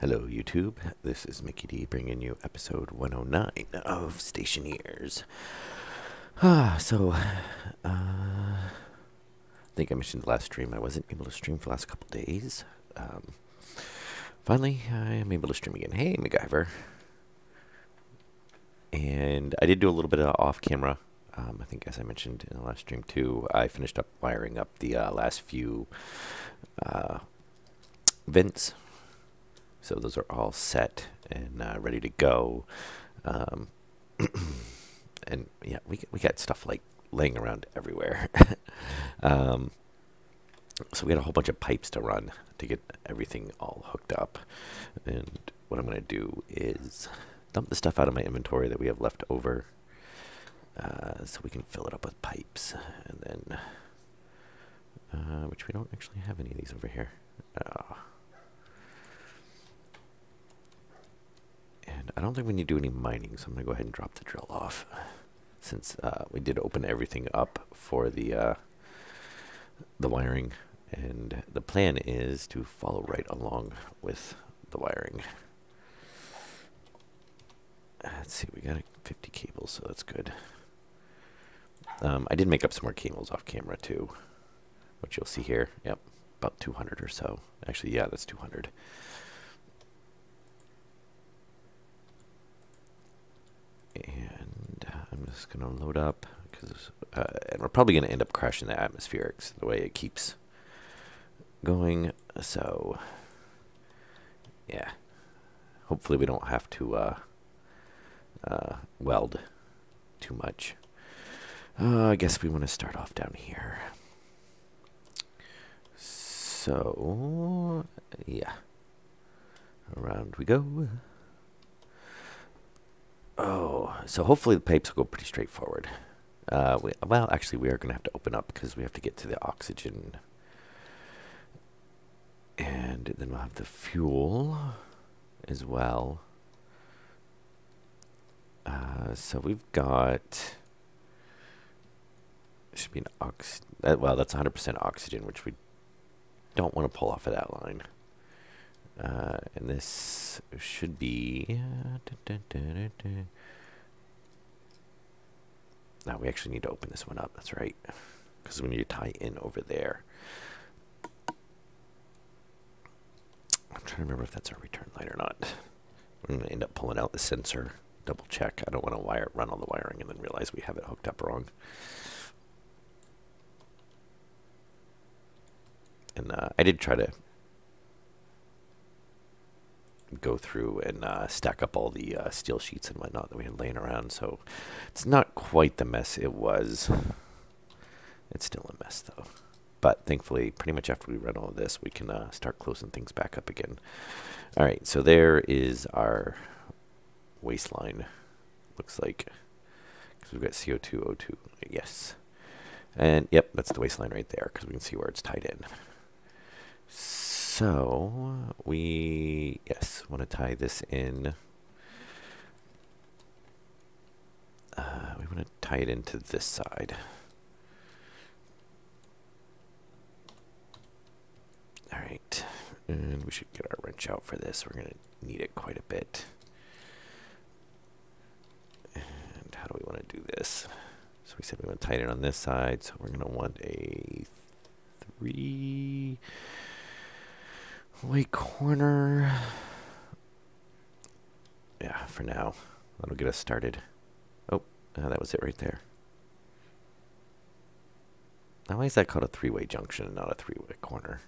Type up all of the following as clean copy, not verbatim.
Hello, YouTube. This is Mickey D bringing you episode 109 of Stationeers. I think I mentioned the last stream. I wasn't able to stream for the last couple days. Finally, I am able to stream again. Hey, MacGyver. And I did do a little bit of off camera. I think, as I mentioned in the last stream too, I finished up wiring up the last few vents. So those are all set and ready to go. And yeah, we got stuff like laying around everywhere. So we got a whole bunch of pipes to run to get everything all hooked up. And what I'm going to do is dump the stuff out of my inventory that we have left over, so we can fill it up with pipes. And then, which we don't actually have any of these over here. And I don't think we need to do any mining, so I'm going to go ahead and drop the drill off, since we did open everything up for the wiring, and the plan is to follow right along with the wiring. Let's see, we got 50 cables, so that's good. I did make up some more cables off camera too, which you'll see here. Yep, about 200 or so. Actually, yeah, that's 200. And I'm just going to load up, because and we're probably going to end up crashing the atmospherics the way it keeps going. So, yeah. Hopefully we don't have to weld too much. I guess we want to start off down here. So, yeah. Around we go. Oh, so hopefully the pipes will go pretty straightforward. Well, actually, we are going to have to open up because we have to get to the oxygen. And then we'll have the fuel as well. So we've got... should be an well, that's 100% oxygen, which we don't want to pull off of that line. And this should be... Now we actually need to open this one up, that's right. Because we need to tie in over there. I'm trying to remember if that's our return line or not. I'm going to end up pulling out the sensor, double check. I don't want to run all the wiring and then realize we have it hooked up wrong. And I did try to go through and stack up all the steel sheets and whatnot that we had laying around, so it's not quite the mess it was. It's still a mess though, but thankfully pretty much after we run all of this we can start closing things back up again. Alright, so there is our waistline, looks like, because we've got CO2, O2, yes, and yep, that's the waistline right there because we can see where it's tied in. So, we, yes, want to tie this in. We want to tie it into this side. Alright, and we should get our wrench out for this. We're going to need it quite a bit. And how do we want to do this? So we said we want to tie it in on this side, so we're going to want a 3... way corner. Yeah, for now. That'll get us started. Oh, that was it right there. Now, why is that called a three-way junction and not a three-way corner?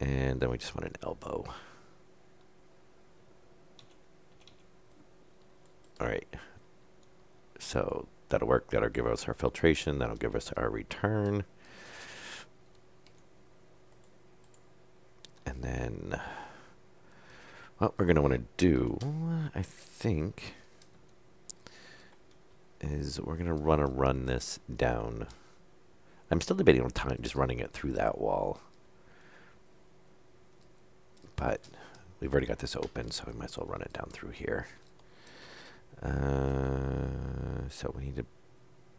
And then we just want an elbow. Alright. So, that'll work. That'll give us our filtration. That'll give us our return. And then what we're going to want to do, I think, is we're going to run this down. I'm still debating on time just running it through that wall. But we've already got this open, so we might as well run it down through here. So we need to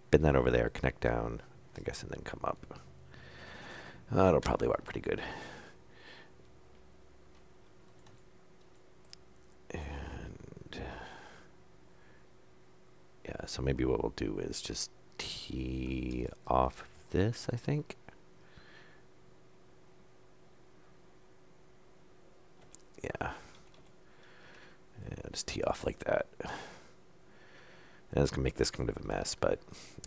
bend that over there, connect down, I guess, and then come up. It'll probably work pretty good. And yeah, so maybe what we'll do is just tee off this, I think. Yeah. Just tee off like that. And it's going to make this kind of a mess, but,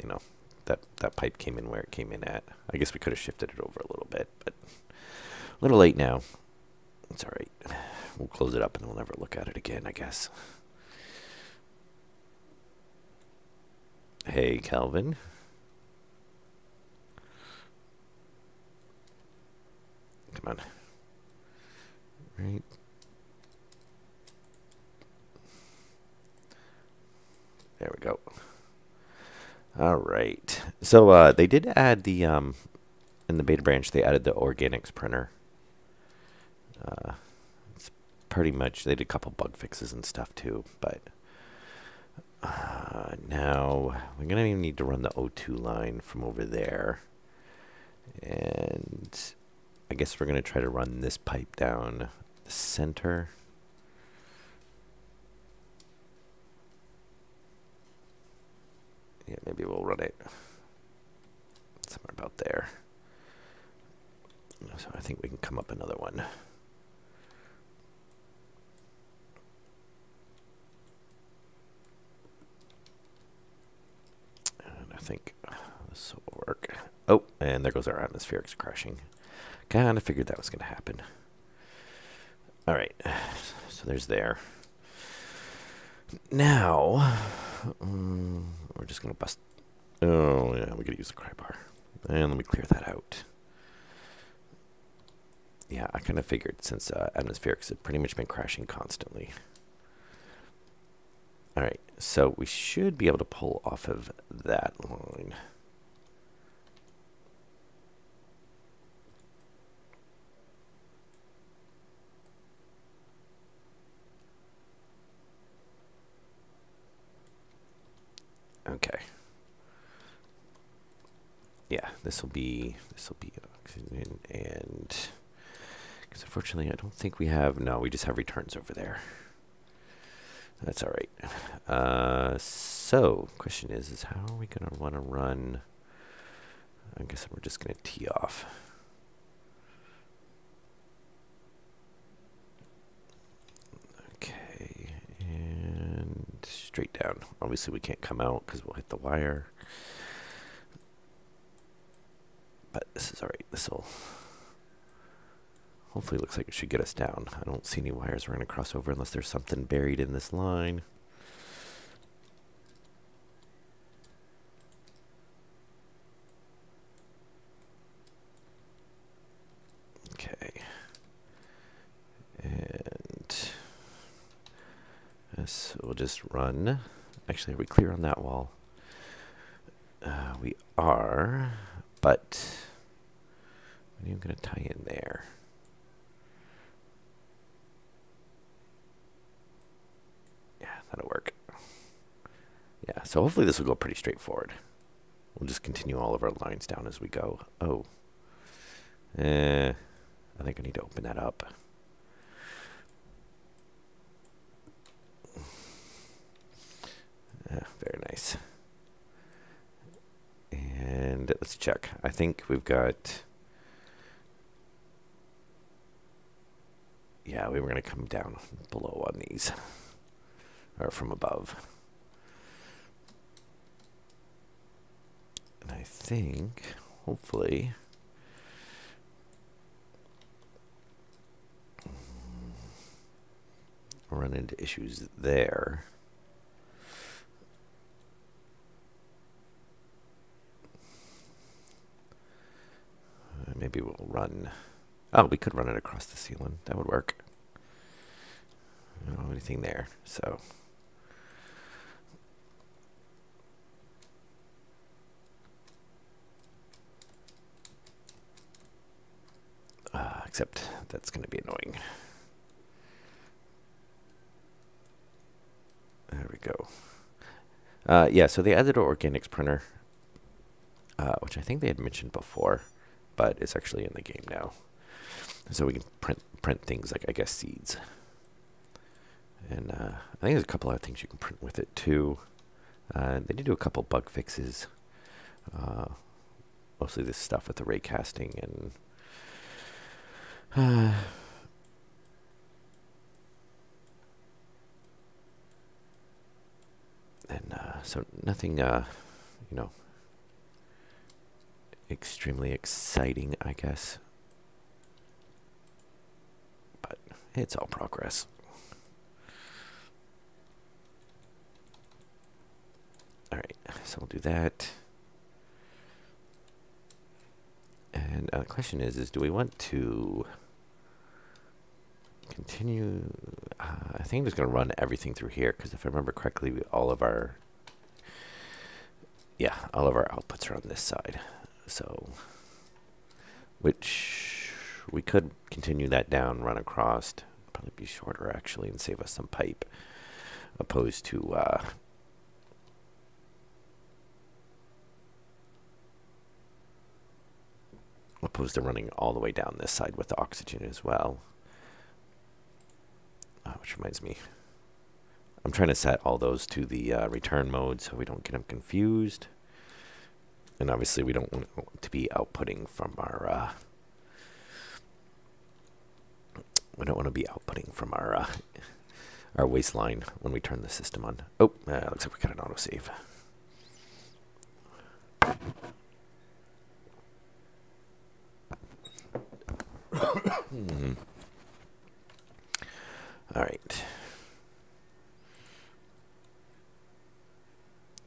you know, that pipe came in where it came in at. I guess we could have shifted it over a little bit, but a little late now. It's all right. We'll close it up and we'll never look at it again, I guess. Hey, Calvin. Come on. Right. There we go. All right. So they did add the in the beta branch. They added the organics printer. It's pretty much they did a couple bug fixes and stuff too. But now we're gonna even need to run the O2 line from over there, and I guess we're gonna try to run this pipe down the center. Yeah, maybe we'll run it somewhere about there. So I think we can come up another one. And I think this will work. Oh, and there goes our atmospherics crashing. Kind of figured that was going to happen. All right, so there's there. Now, we're just going to bust. Oh, yeah, we got to use the cry bar. And let me clear that out. Yeah, I kind of figured since atmospherics had pretty much been crashing constantly. All right, so we should be able to pull off of that line. Okay. Yeah, this will be oxygen, and because unfortunately I don't think we have. No, we just have returns over there. That's all right. So question is how are we gonna want to run? I guess we're just gonna tee off. Okay, and straight down. Obviously we can't come out because we'll hit the wire. But this is all right. This will hopefully looks like it should get us down. I don't see any wires we're going to cross over unless there's something buried in this line. Okay. And this we'll just run. Actually, are we clear on that wall? We are, but what are you going to tie in there? Yeah, that'll work. Yeah, so hopefully this will go pretty straightforward. We'll just continue all of our lines down as we go. Oh. I think I need to open that up. Very nice. And let's check. I think we've got... Yeah, we were going to come down below on these. Or from above. And I think, hopefully... we'll run into issues there. Maybe we'll run... Oh, we could run it across the ceiling. That would work. I don't have anything there, so... except that's going to be annoying. There we go. Yeah, so they added an organics printer, which I think they had mentioned before. but it's actually in the game now. So we can print things like, I guess, seeds. And I think there's a couple other things you can print with it too. They did do a couple bug fixes. Mostly this stuff with the ray casting and so nothing, extremely exciting, I guess. But it's all progress. All right, so we'll do that. And the question is do we want to continue? I think I'm just going to run everything through here, because if I remember correctly, all of our outputs are on this side. So, which we could continue that down, run across, probably be shorter actually, and save us some pipe, opposed to running all the way down this side with the oxygen as well. Which reminds me, I'm trying to set all those to the return mode so we don't get them confused. And obviously we don't want to be outputting from our our waistline when we turn the system on. Oh, looks like we got an autosave. All right.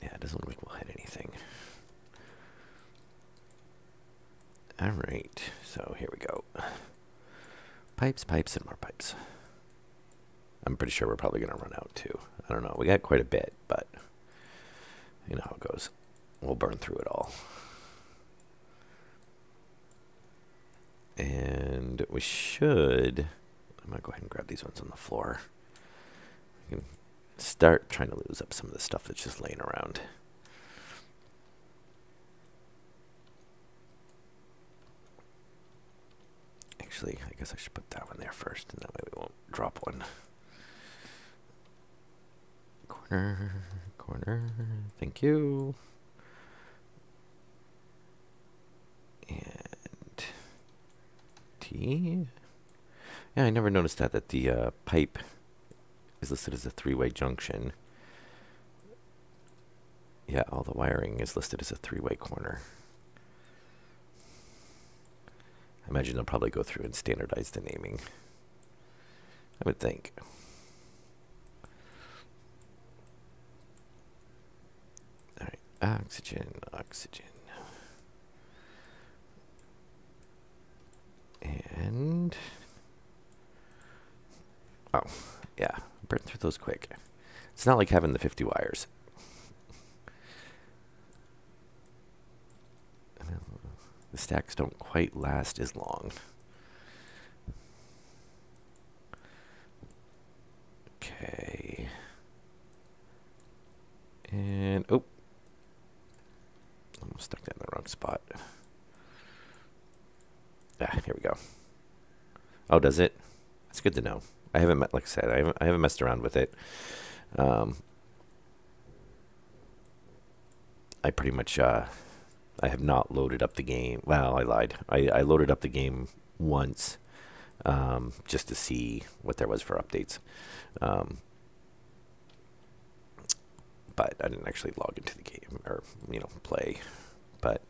Yeah, it doesn't look like we'll hit anything. All right, so here we go. Pipes, pipes, and more pipes. I'm pretty sure we're probably going to run out too. I don't know. We got quite a bit, but you know how it goes. We'll burn through it all. And we should... I'm going to go ahead and grab these ones on the floor. We can start trying to lose up some of the stuff that's just laying around. Actually, I guess I should put that one there first, and that way we won't drop one. Corner, corner, thank you. And T. Yeah, I never noticed that the pipe is listed as a three-way junction. Yeah, all the wiring is listed as a three-way corner. I imagine they'll probably go through and standardize the naming. I would think. All right, oxygen, oxygen. And... oh, yeah, burn through those quick. It's not like having the 50 wires. The stacks don't quite last as long. Okay. And, oh. Almost stuck that in the wrong spot. Ah, here we go. Oh, does it? That's good to know. I haven't, like I said, I haven't messed around with it. I pretty much, I have not loaded up the game. Well, I lied. I loaded up the game once, just to see what there was for updates. But I didn't actually log into the game or, play. But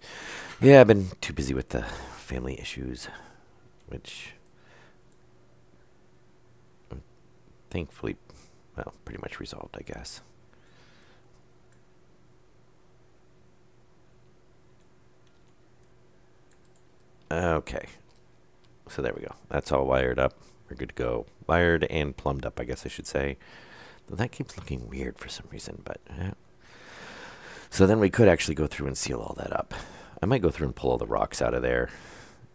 yeah, I've been too busy with the family issues, which thankfully, well, pretty much resolved, I guess. Okay, so there we go. That's all wired up. We're good to go. Wired and plumbed up, I guess I should say. Though that keeps looking weird for some reason, but yeah. So then we could actually go through and seal all that up. I might go through and pull all the rocks out of there,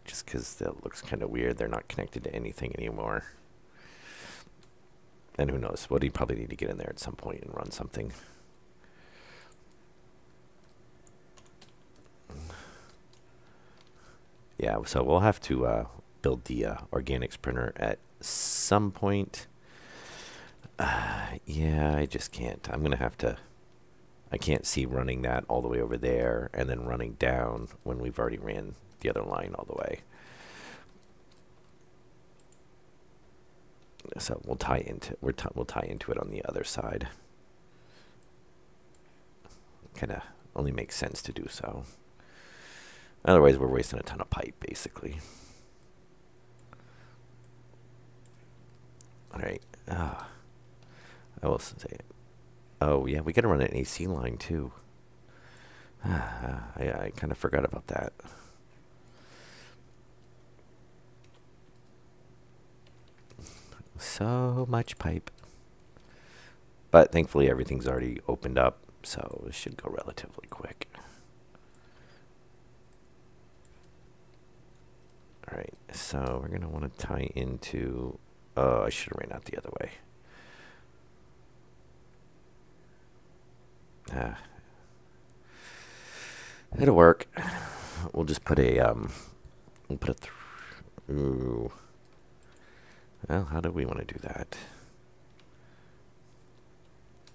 just because that looks kind of weird. They're not connected to anything anymore. And who knows? We'll probably need to get in there at some point and run something. Yeah, so we'll have to build the organics printer at some point. Yeah, I just can't. I'm going to have to. I can't see running that all the way over there and then running down when we've already ran the other line all the way. So we'll tie into we'll tie into it on the other side. Kind of only makes sense to do so. Otherwise, we're wasting a ton of pipe, basically. All right. I will say it. Oh, yeah, we got to run an AC line, too. I kind of forgot about that. So much pipe. But thankfully, everything's already opened up, so it should go relatively quick. All right, so we're going to want to tie into... Oh, I should have ran out the other way. It'll work. We'll just put a we'll put a ooh. Well, how do we want to do that?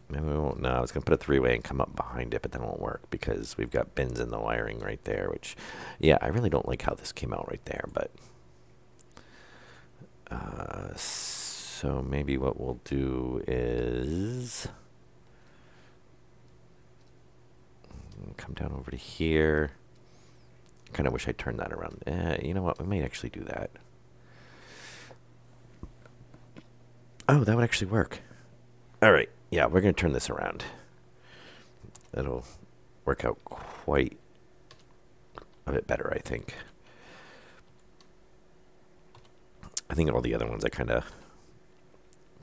Maybe we won't. No, I was gonna put a three-way and come up behind it, but that won't work because we've got bins in the wiring right there. Which, yeah, I really don't like how this came out right there. But so maybe what we'll do is come down over to here. Kind of wish I turned that around. You know what? We might actually do that. Oh, that would actually work. All right. Yeah, we're going to turn this around. That'll work out quite a bit better, I think. I think all the other ones I kind of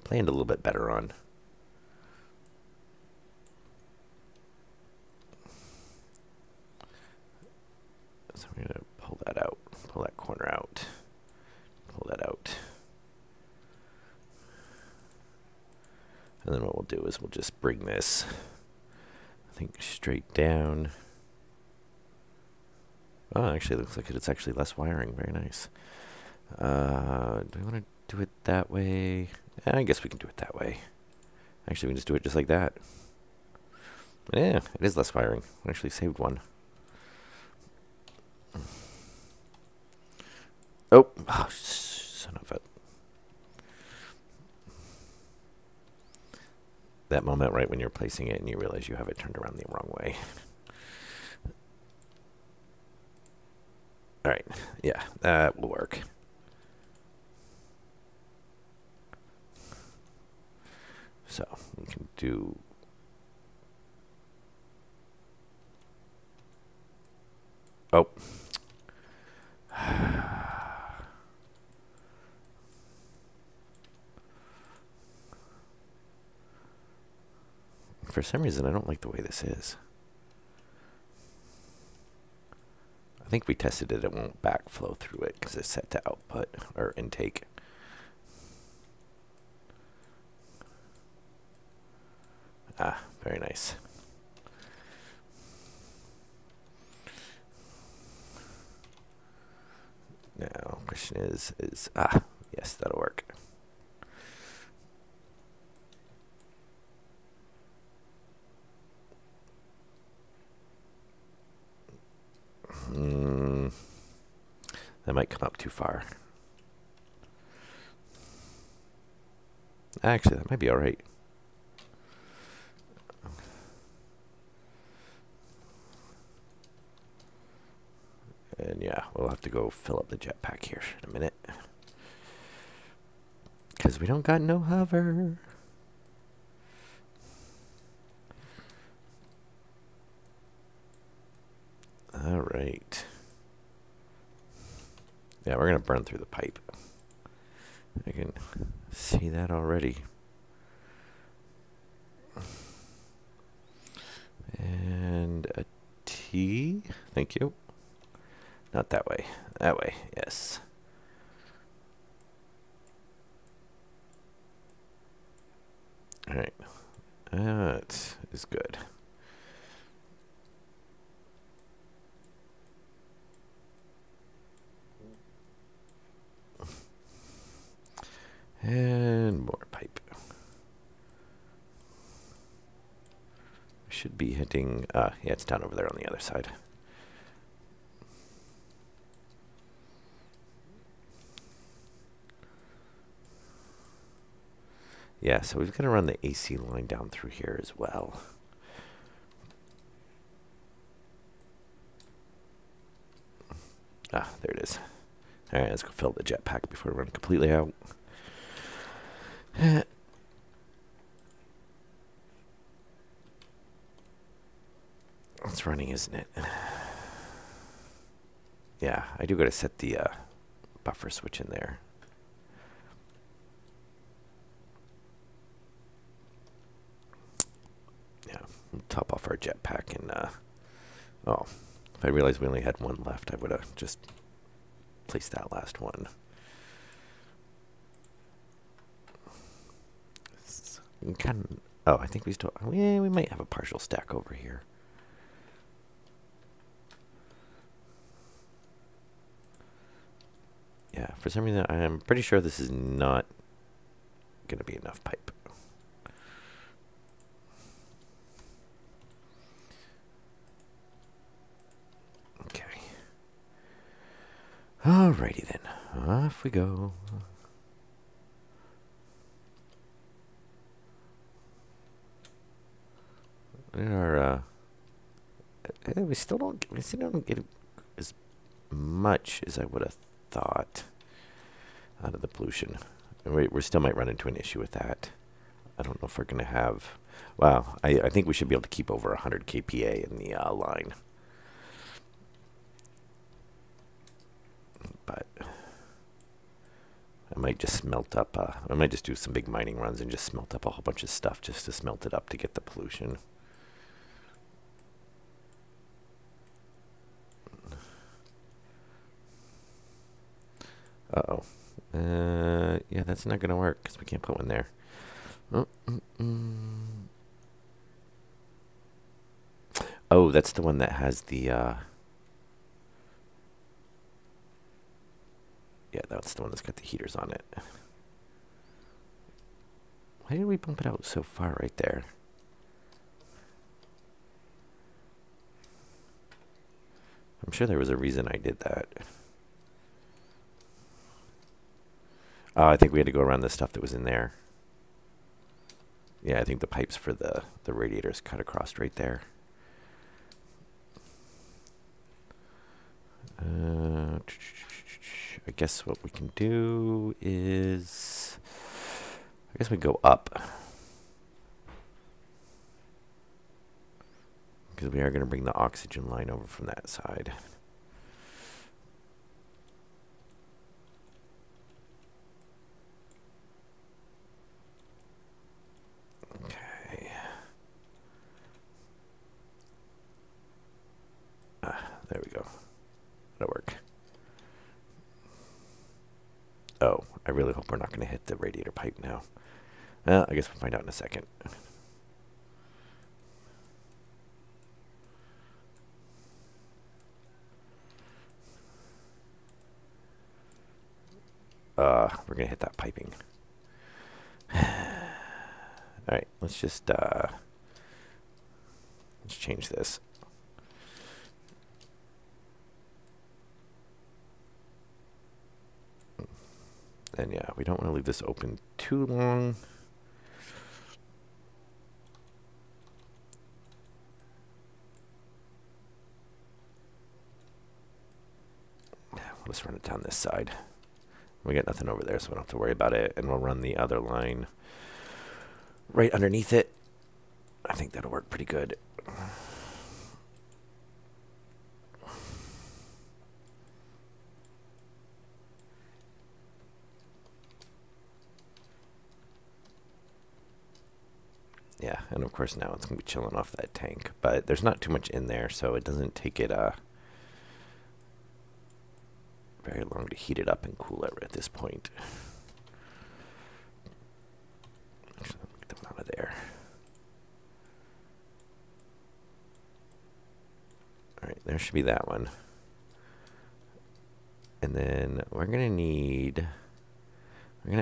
planned a little bit better on. So we're going to pull that out, pull that corner out, pull that out. And then what we'll do is we'll just bring this, I think, straight down. Oh, actually, it looks like it's actually less wiring. Very nice. Do we want to do it that way? I guess we can do it that way. Actually, we can just do it just like that. Yeah, it is less wiring. We actually saved one. Oh, son of a... That moment right when you're placing it and you realize you have it turned around the wrong way. All right, yeah, that will work. So we can do... Oh. For some reason, I don't like the way this is. I think we tested it. It won't backflow through it because it's set to output or intake. Ah, very nice. Now, question is, yes, that'll work. That might come up too far. Actually, that might be all right. And yeah, we'll have to go fill up the jetpack here in a minute. Because we don't got no hover. All right. Yeah, we're going to burn through the pipe. I can see that already. And a T. Thank you. Not that way. That way, yes. All right. That is good. And more pipe. Should be hitting, yeah, it's down over there on the other side. Yeah, so we've got to run the AC line down through here as well. Ah, there it is. All right, let's go fill the jetpack before we run completely out. It's running, isn't it? Yeah, I do got to set the buffer switch in there. Yeah, we'll top off our jetpack and, oh, if I realized we only had one left, I would have just placed that last one. Oh, I think we might have a partial stack over here. Yeah, for some reason, I'm pretty sure this is not going to be enough pipe. Okay. Alrighty then. Off we go. We still don't get as much as I would have thought out of the pollution. We still might run into an issue with that. I don't know if we're going to have... Wow, I think we should be able to keep over 100 kPa in the line. But I might just smelt up... I might just do some big mining runs and just smelt up a whole bunch of stuff just to smelt it up to get the pollution. Uh-oh. Yeah, that's not going to work because we can't put one there. Oh, that's the one that has the... yeah, that's the one that's got the heaters on it. Why did we bump it out so far right there? I'm sure there was a reason I did that. I think we had to go around the stuff that was in there. Yeah, I think the pipes for the radiators cut across right there. I guess what we can do is... I guess we go up. Because we are going to bring the oxygen line over from that side. Okay. There we go. That'll work. Oh, I really hope we're not going to hit the radiator pipe now. I guess we'll find out in a second. We're going to hit that piping. Alright, let's just, let's change this. And yeah, we don't want to leave this open too long. We'll just run it down this side. We got nothing over there, so we don't have to worry about it. And we'll run the other line right underneath it. I think that'll work pretty good. Yeah, and of course now it's going to be chilling off that tank. But there's not too much in there, so it doesn't take it very long to heat it up and cool it at this point. Actually, let me get them out of there. Alright, there should be that one. And then we're going to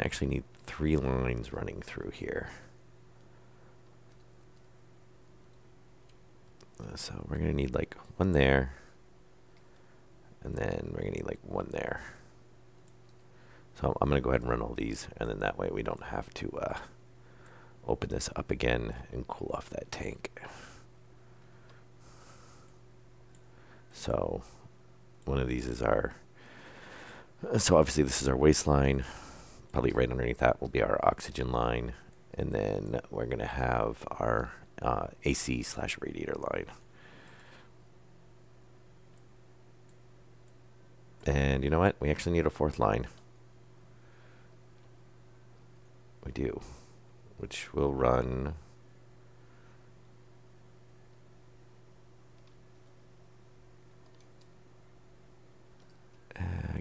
actually need 3 lines running through here. So we're going to need like 1 there, and then we're going to need like 1 there. So I'm going to go ahead and run all these, and then that way we don't have to open this up again and cool off that tank. So one of these is our, so obviously this is our waistline. Probably right underneath that will be our oxygen line, and then we're going to have our AC/radiator line. And you know what? We actually need a 4th line. We do, which will run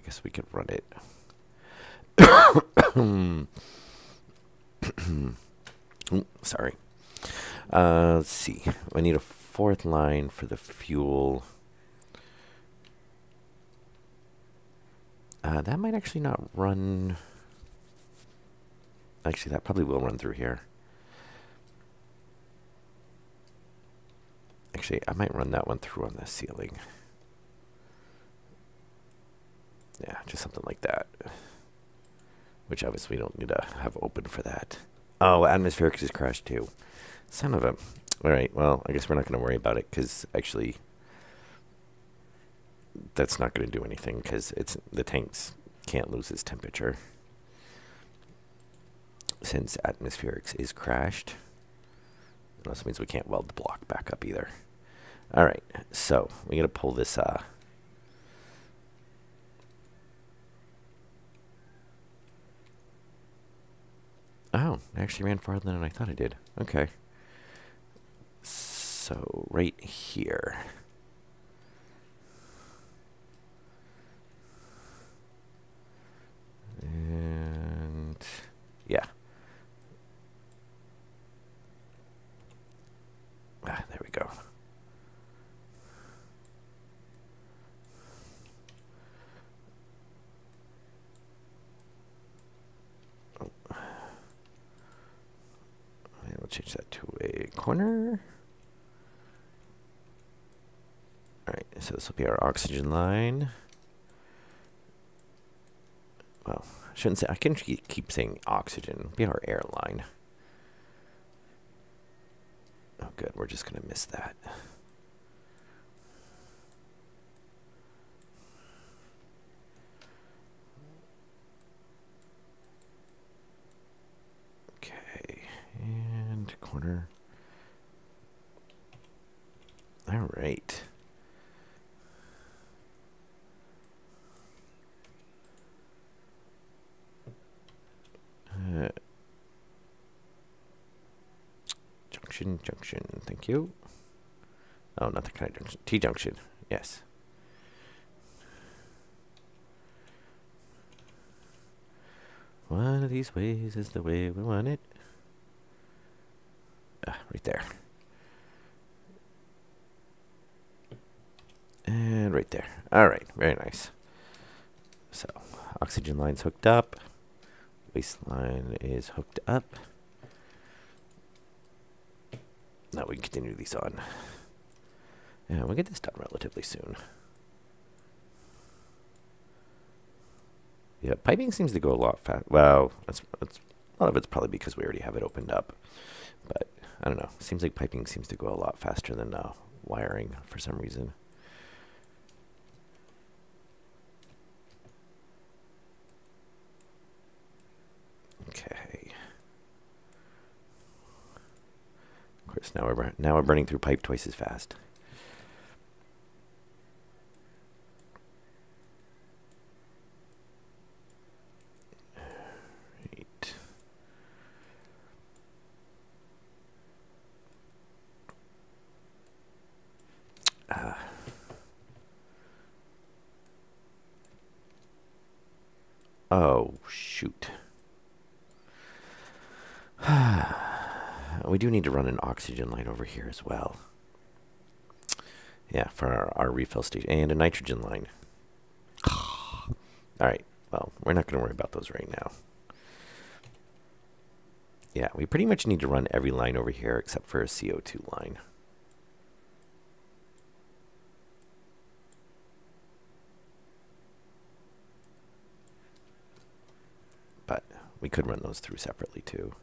I guess we could run it. Ooh, sorry. Let's see. I need a 4th line for the fuel. That might actually not run. Actually, that probably will run through here. Actually, I might run that one through on the ceiling. Yeah, just something like that. Which obviously we don't need to have open for that. Oh, atmospherics is crashed too. Son of a... Alright, well, I guess we're not going to worry about it, because actually that's not going to do anything, because the tanks can't lose its temperature since atmospherics is crashed. It also means we can't weld the block back up either. Alright, so we got to pull this oh, I actually ran farther than I thought I did. Okay. So, right here. And, yeah. Ah, there we go. Oh. And we'll change that to a corner. Alright, so this will be our oxygen line. Well, I shouldn't say, I can keep saying oxygen. It'll be our air line. Oh good, we're just going to miss that. Okay, and corner. Alright. Junction, thank you. Oh, not the kind of junction. T-junction, yes. One of these ways is the way we want it. Ah, right there. And right there. Alright, very nice. So, oxygen line's hooked up. Waistline is hooked up. Now we can continue these on. And we'll get this done relatively soon. Yeah, piping seems to go a lot fast. Well, that's a lot of it's probably because we already have it opened up. But, I don't know. Seems like piping seems to go a lot faster than wiring for some reason. Okay. Of course, now we're burning through pipe twice as fast. Right. Oh, shoot. We do need to run an oxygen line over here as well. Yeah, for our refill station. And a nitrogen line. Alright, well, we're not going to worry about those right now. Yeah, we pretty much need to run every line over here except for a CO2 line. But we could run those through separately too.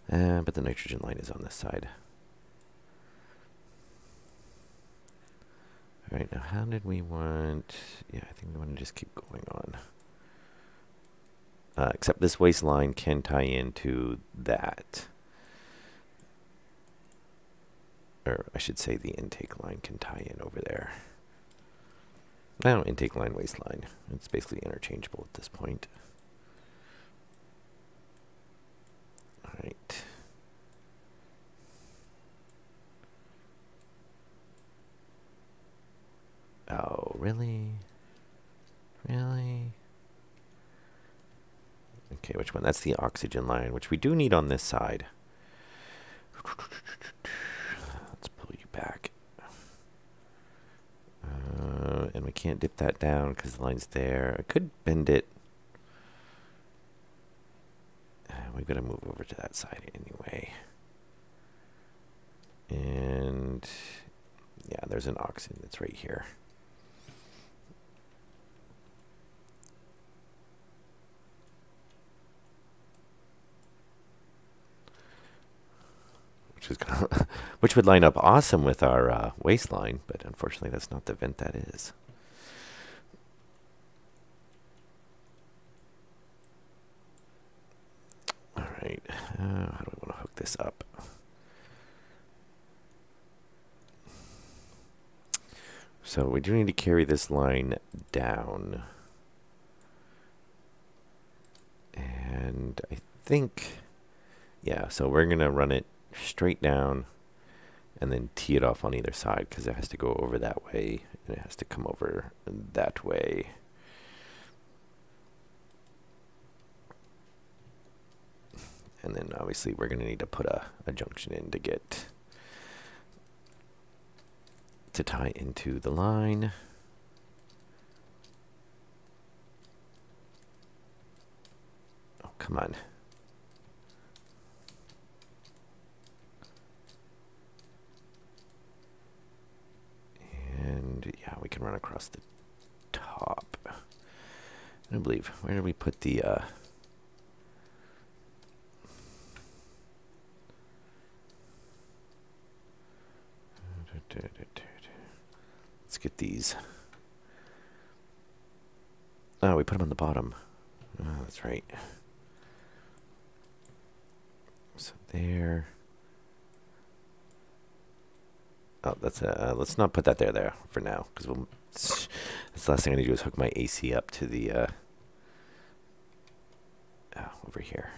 But the nitrogen line is on this side. All right, now how did we want... Yeah, I think we want to just keep going on. Except this waste line can tie into that. Or I should say the intake line can tie in over there. No, intake line, waste line. It's basically interchangeable at this point. All right. Oh, really? Really? Okay, which one? That's the oxygen line, which we do need on this side. Let's pull you back. And we can't dip that down because the line's there. I could bend it. We've got to move over to that side anyway. And yeah, there's an oxygen that's right here. Which would line up awesome with our waistline, but unfortunately that's not the vent that is. All right, how do we want to hook this up? So we do need to carry this line down. And I think, yeah, so we're going to run it straight down and then tee it off on either side because it has to go over that way and it has to come over that way. And then obviously we're going to need to put a junction in to get to tie into the line. Oh, come on. And yeah, we can run across the top. I believe, where did we put the let's get these. Oh, we put them on the bottom. Oh, that's right. So there. Oh, that's let's not put that there for now, because we'll. That's the last thing I need to do is hook my AC up to the over here.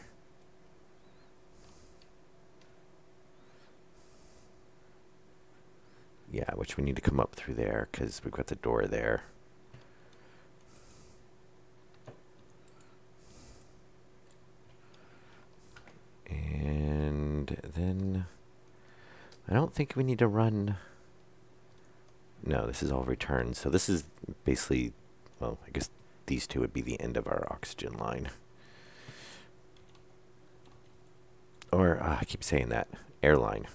Yeah, which we need to come up through there because we've got the door there. And then I don't think we need to run. No, this is all returns. So this is basically, well, I guess these two would be the end of our oxygen line. Or, I keep saying that, airline.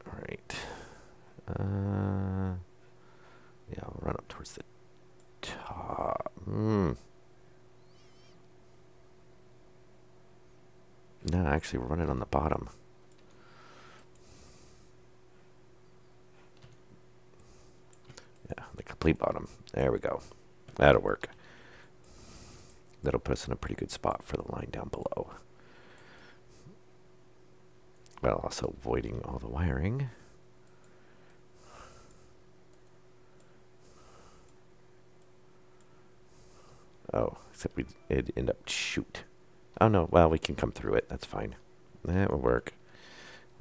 All right. Yeah, I'll run up towards the top. No, actually run it on the bottom. Yeah, the complete bottom. There we go. That'll work. That'll put us in a pretty good spot for the line down below. While also avoiding all the wiring. Oh, except it'd end up, shoot. Oh no, well, we can come through it. That's fine. That will work.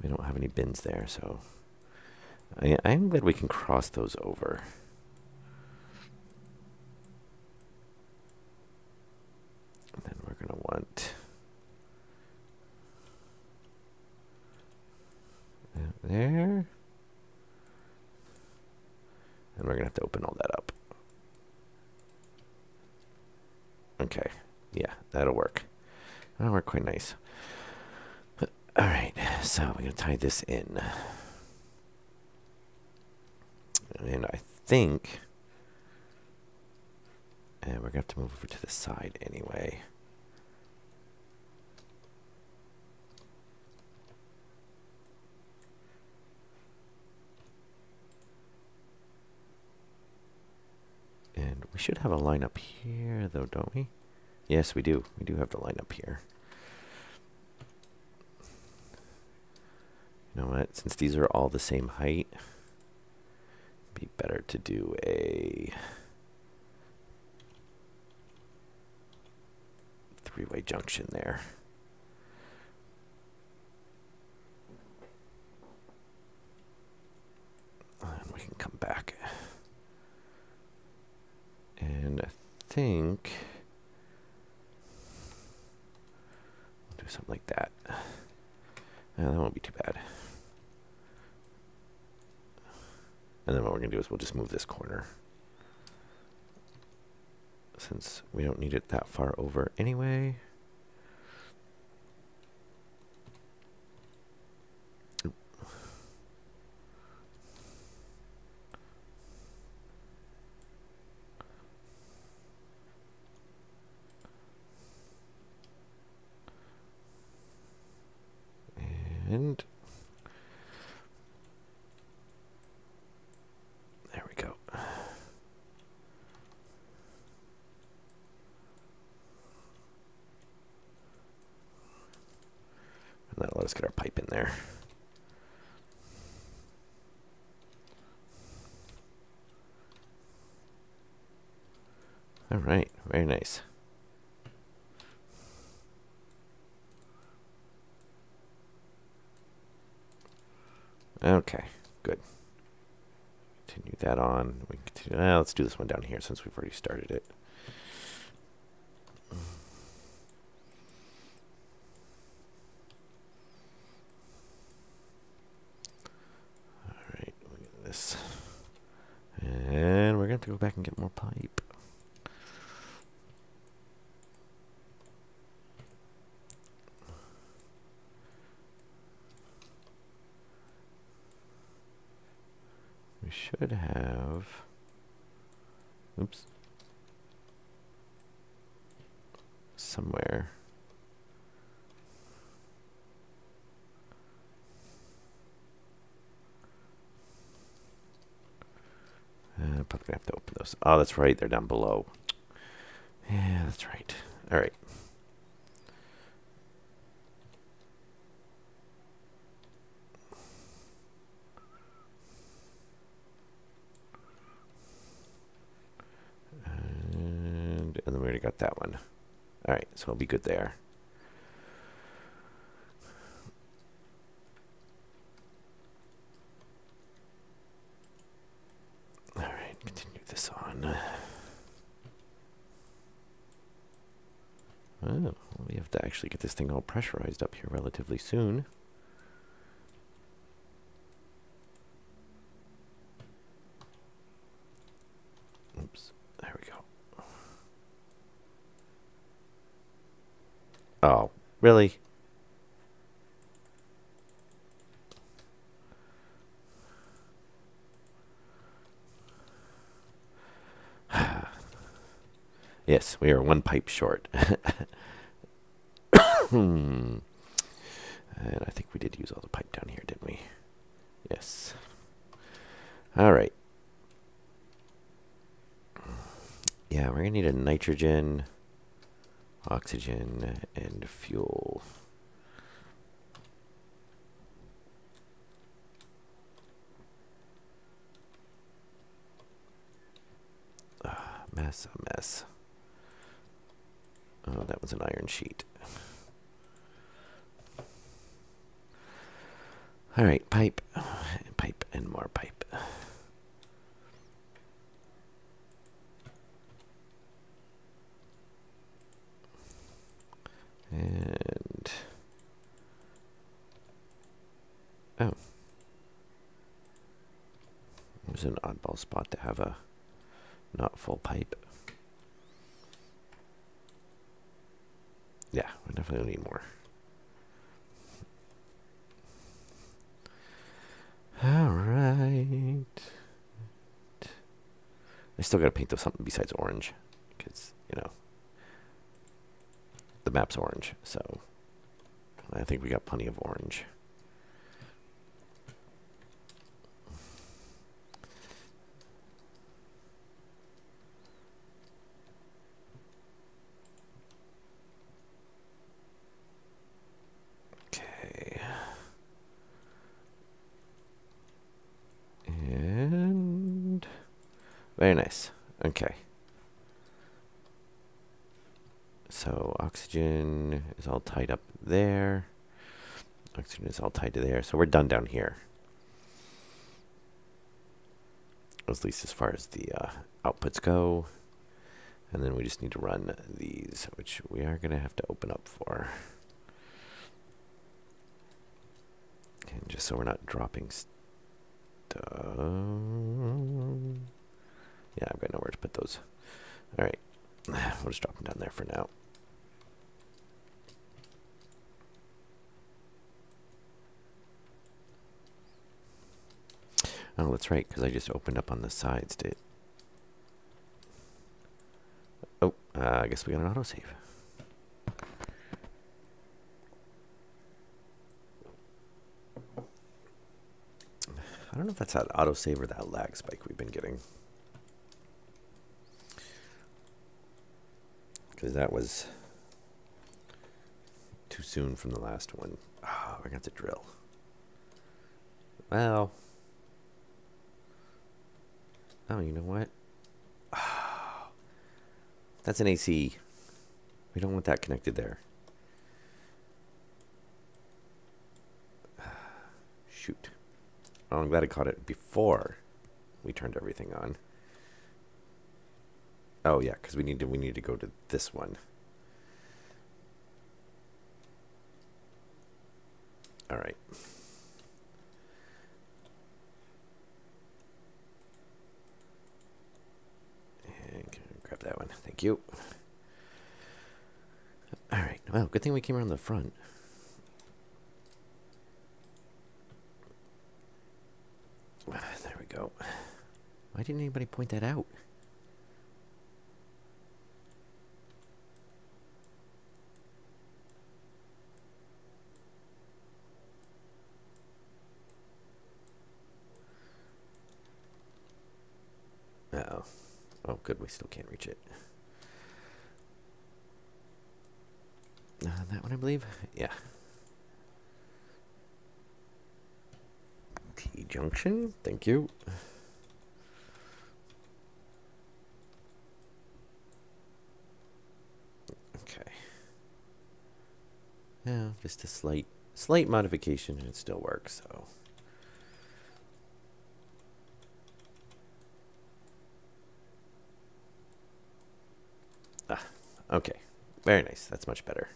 We don't have any bins there, so I'm glad we can cross those over. And then we're going to want there. that up. Okay, yeah, that'll work. That'll work quite nice. All right, so we're going to tie this in. And I think... And we're going to have to move over to the side anyway. And we should have a line up here, though, don't we? Yes, we do. We do have the line up here. You know what? Since these are all the same height, it'd be better to do a three-way junction there. And we can come back. And I think we'll do something like that. That won't be too bad. And then what we're going to do is we'll just move this corner, since we don't need it that far over anyway. And there we go. And that'll let us get our pipe in there. All right, very nice. Okay, good. Continue that on. We can continue. Let's do this one down here since we've already started it. All right, look at this. And we're going to have to go back and get more pipe. We should have, oops, somewhere. Probably gonna have to open those. Oh, that's right, they're down below. Yeah, that's right. All right. And then we already got that one. All right, so we'll be good there. All right, continue this on. Oh, well, we have to actually get this thing all pressurized up here relatively soon. Oops, there we go. Oh, really? Yes, we are one pipe short. And I think we did use all the pipe down here, didn't we? Yes. All right. Yeah, we're going to need a nitrogen, oxygen, and fuel. Mess, a mess. Oh, that was an iron sheet. All right, pipe, pipe, and more pipe. And oh, it was an oddball spot to have a not full pipe. Yeah, we definitely need more. All right. I still gotta paint something besides orange, because, you know, the map's orange, so I think we got plenty of orange. Okay. And very nice. Okay. So oxygen is all tied up there. Oxygen is all tied to there. So we're done down here. At least as far as the outputs go. And then we just need to run these, which we are going to have to open up for. And just so we're not dropping stuff. Yeah, I've got nowhere to put those. All right. We'll just drop them down there for now. Oh, that's right, because I just opened up on the sides, Oh, I guess we got an autosave. I don't know if that's that autosave or that lag spike we've been getting. Because that was too soon from the last one. Oh, we're going to have to drill. Well. Oh, you know what? Oh, that's an AC. We don't want that connected there. Shoot. Oh, I'm glad I caught it before we turned everything on. Oh yeah, because we need to go to this one. All right. And grab that one. Thank you. All right. Well, good thing we came around the front. There we go. Why didn't anybody point that out? Uh-oh. Oh, good. We still can't reach it. That one, I believe? Yeah. T-junction. Thank you. Okay. Yeah, just a slight modification, and it still works, so... Okay, very nice. That's much better.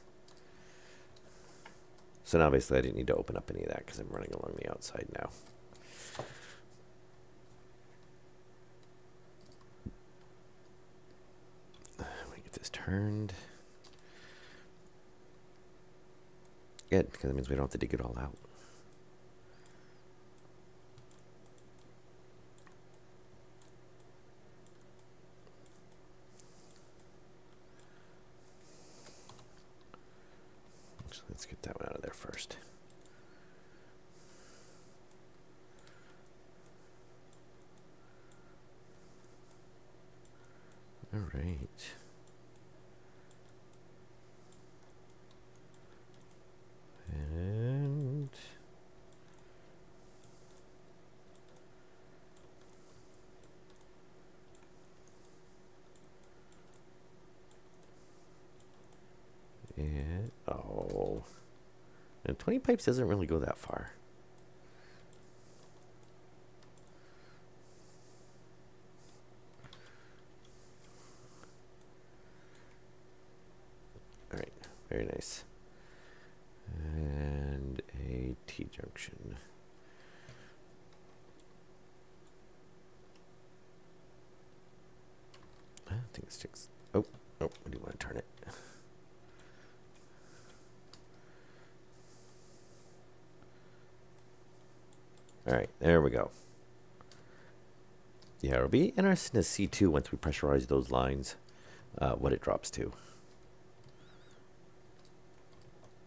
So now basically I didn't need to open up any of that because I'm running along the outside now. Let me get this turned. Good, because that means we don't have to dig it all out. Let's get that one out of there first. All right. And... and oh... And 20 pipes doesn't really go that far. All right, very nice. And a T-junction. think it sticks. Oh, I do want to turn it. All right, there we go. Yeah, it'll be interesting to see too once we pressurize those lines, what it drops to.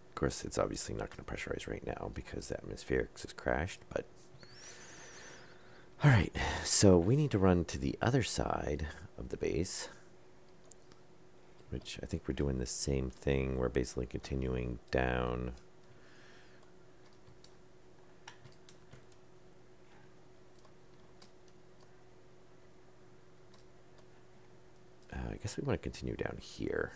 Of course, it's obviously not going to pressurize right now because the atmospherics has crashed, but all right, so we need to run to the other side of the base, which I think we're doing the same thing. We're basically continuing down. I guess we want to continue down here.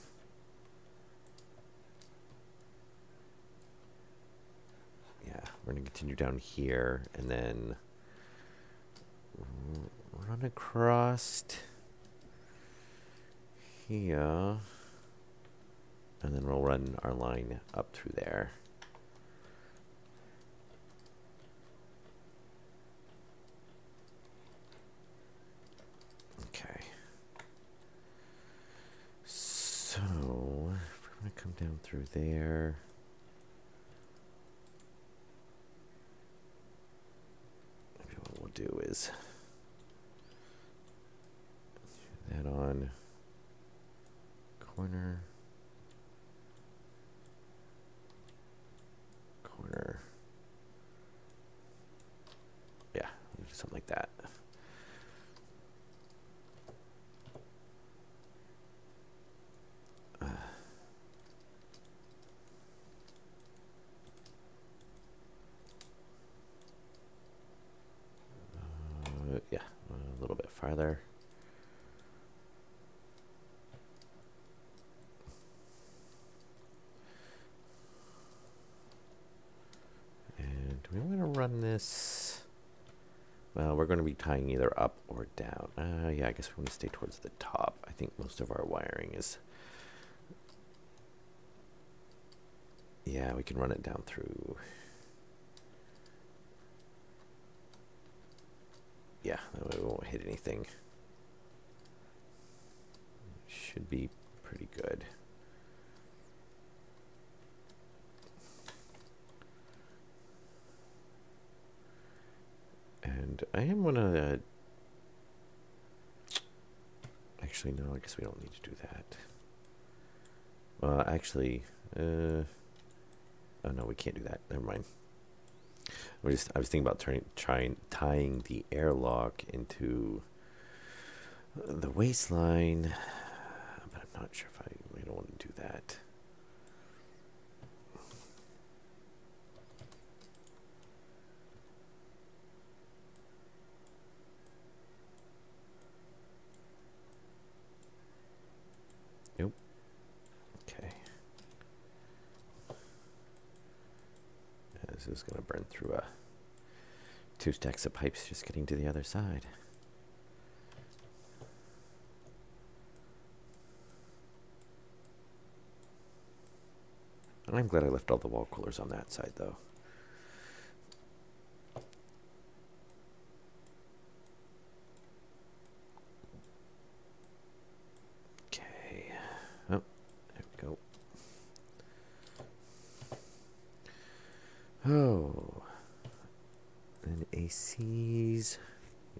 Yeah, we're going to continue down here and then run across here. And then we'll run our line up through there. Okay. So, if we're going to come down through there. Maybe what we'll do is that on corner. Corner. Yeah, something like that. Yeah, a little bit farther. And we want to run this. Well, we're going to be tying either up or down. Yeah, I guess we want to stay towards the top. I think most of our wiring is. Yeah, we can run it down through. Yeah, that way we won't hit anything. Should be pretty good. And I am gonna. Actually, no, I guess we don't need to do that. Well, actually, oh no, we can't do that. Never mind. I was thinking about tying the airlock into the waistline, but I'm not sure if I don't want to do that. Nope. Okay. This is going to burn through 2 stacks of pipes just getting to the other side. And I'm glad I left all the wall coolers on that side, though. Okay. Oh, there we go. Oh. And ACs.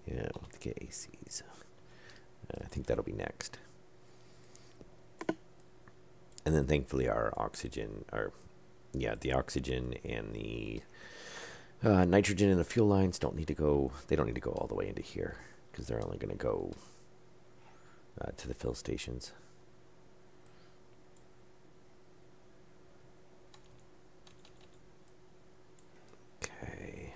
Yeah, we'll have to get ACs. I think that'll be next. And then thankfully our oxygen, the oxygen and the nitrogen and the fuel lines don't need to go, they don't need to go all the way into here because they're only going to go to the fill stations. Okay.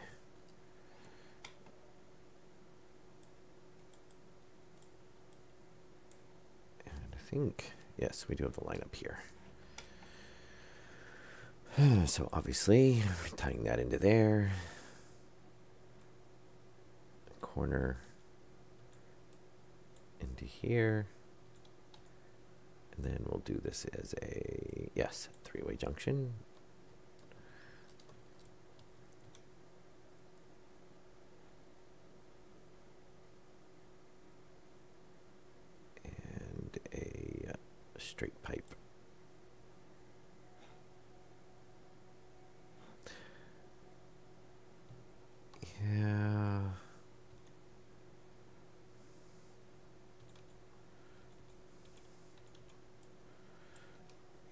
And I think, yes, we do have the line up here. So obviously, tying that into there. Corner into here. And then we'll do this as a, yes, 3-way junction. And straight pipe. Yeah.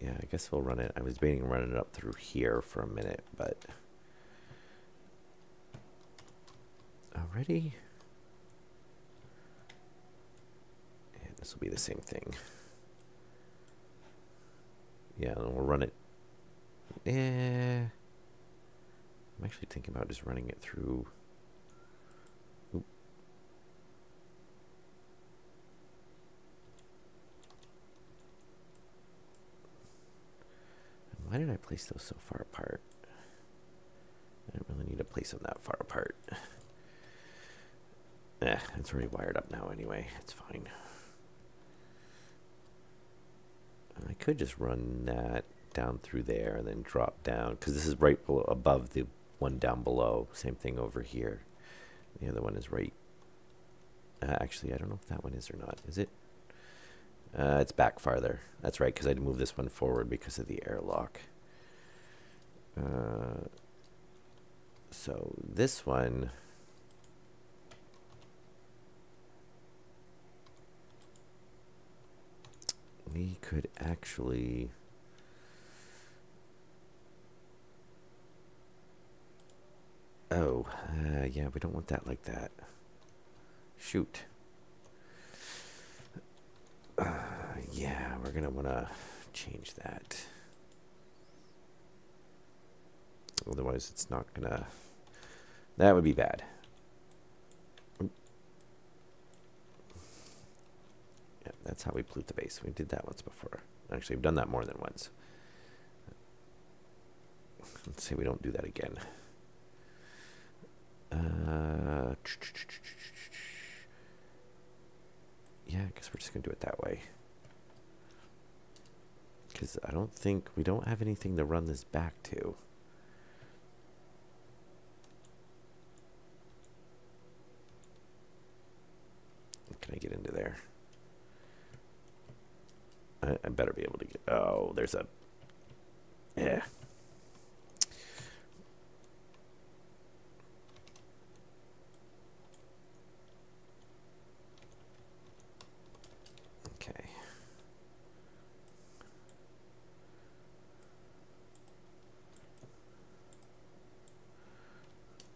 Yeah, I guess we'll run it. I was debating running it up through here for a minute, but already. And this will be the same thing. Yeah, and we'll run it. I'm actually thinking about just running it through. Oop. Why did I place those so far apart? I don't really need to place them that far apart. It's already wired up now anyway. It's fine. I could just run that down through there and then drop down, because this is right above the one down below. Same thing over here. The other one is right. Actually, I don't know if that one is or not. Is it? It's back farther. That's right, because I had to move this one forward because of the airlock. So this one, we could actually, yeah, we don't want that like that. Shoot. Yeah, we're gonna want to change that. Otherwise, it's not gonna. That would be bad. Yeah, that's how we pollute the base. We did that once before. Actually, we've done that more than once. Let's say we don't do that again. Yeah, I guess we're just gonna do it that way. Because I don't think we don't have anything to run this back to. Can I get into there? I better be able to get. Oh, there's a. Yeah. Okay.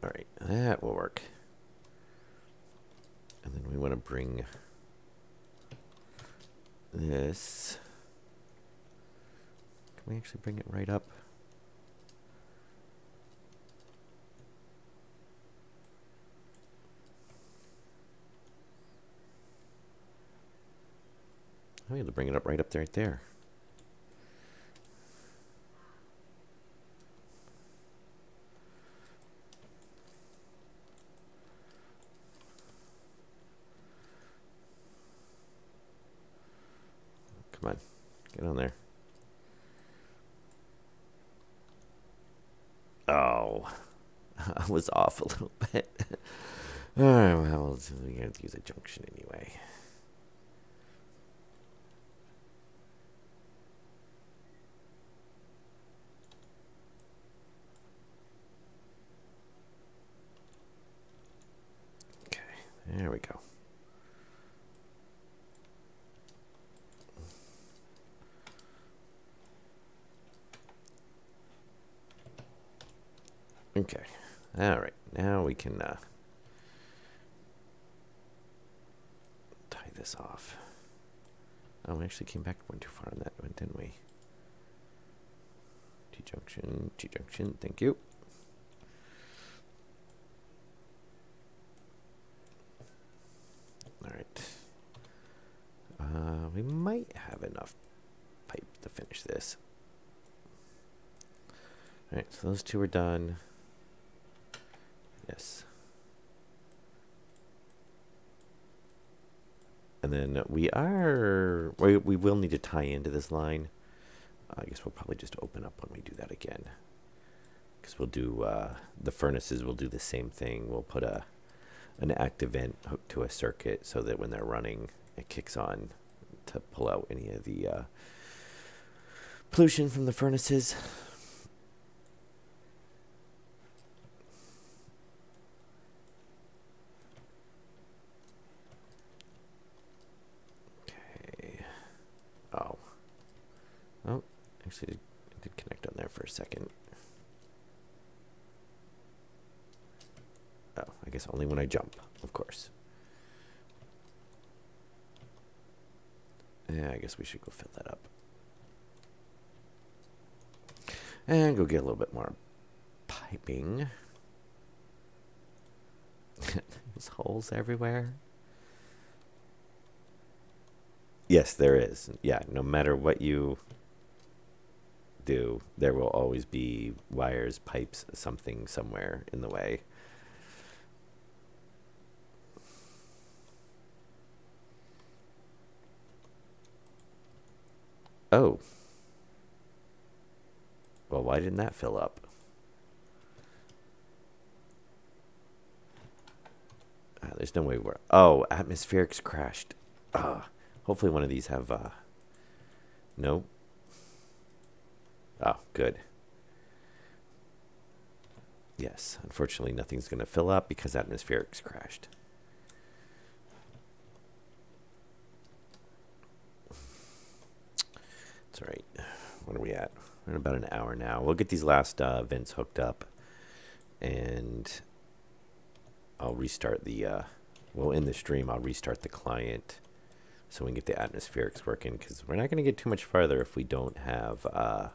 All right, that will work. And then we want to bring this. Can we actually bring it right up? I have to bring it up right up there, right there. Come on, get on there. Oh, I was off a little bit. All right, well, we have to use a junction anyway. Okay, there we go. Okay, all right, now we can tie this off. Oh, we actually came back one too far on that one, didn't we? T-junction, T-junction, thank you. All right. We might have enough pipe to finish this. All right, so those two are done. Yes. And then we will need to tie into this line. I guess we'll probably just open up when we do that again. Because we'll do, the furnaces will do the same thing. We'll put an active vent hooked to a circuit so that when they're running, it kicks on to to pull out any of the pollution from the furnaces. Okay. Oh. Oh, actually, it did connect on there for a second. Oh, I guess only when I jump, of course. Yeah, I guess we should go fill that up. And go get a little bit more piping. There's holes everywhere. Yes, there is. Yeah, no matter what you do, there will always be wires, pipes, something somewhere in the way. Oh. Well, why didn't that fill up? There's no way we're... Oh, atmospherics crashed. Hopefully one of these have... No. Oh, good. Yes, unfortunately nothing's going to fill up because atmospherics crashed. It's all right. What are we at? We're in about an hour now. We'll get these last vents hooked up, and I'll restart the... well, in the stream, I'll restart the client so we can get the atmospherics working, because we're not going to get too much farther if we don't have...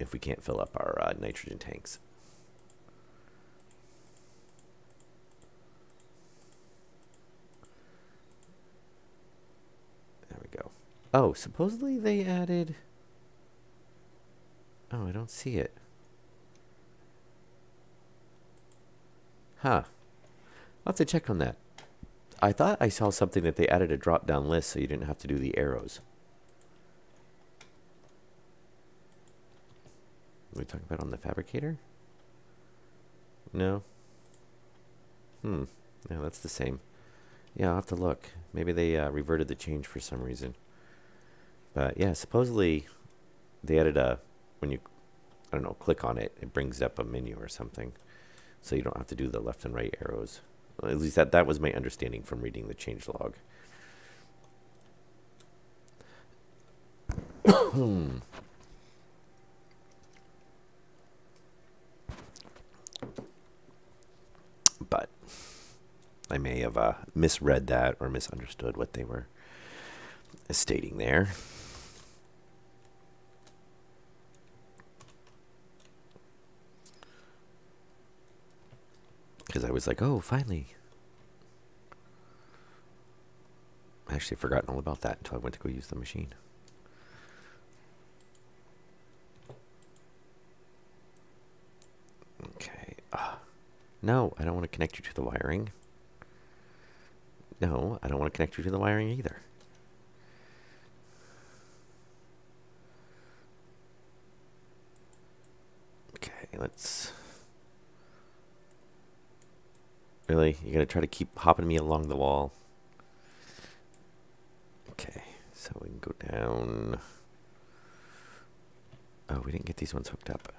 if we can't fill up our nitrogen tanks. There we go. Oh, supposedly they added... Oh, I don't see it. Huh. I'll have to check on that. I thought I saw something that they added a drop-down list so you didn't have to do the arrows. We talking about on the fabricator? No. No, that's the same. Yeah, I'll have to look. Maybe they reverted the change for some reason. But yeah, supposedly they added a... When you, I don't know, click on it, it brings up a menu or something. So you don't have to do the left and right arrows. Well, at least that was my understanding from reading the change log. But I may have misread that or misunderstood what they were stating there. Because I was like, oh, finally. I actually forgotten all about that until I went to go use the machine. Okay. No, I don't want to connect you to the wiring. No, I don't want to connect you to the wiring either. Okay, let's... Really? You're going to try to keep hopping me along the wall? Okay, so we can go down... Oh, we didn't get these ones hooked up.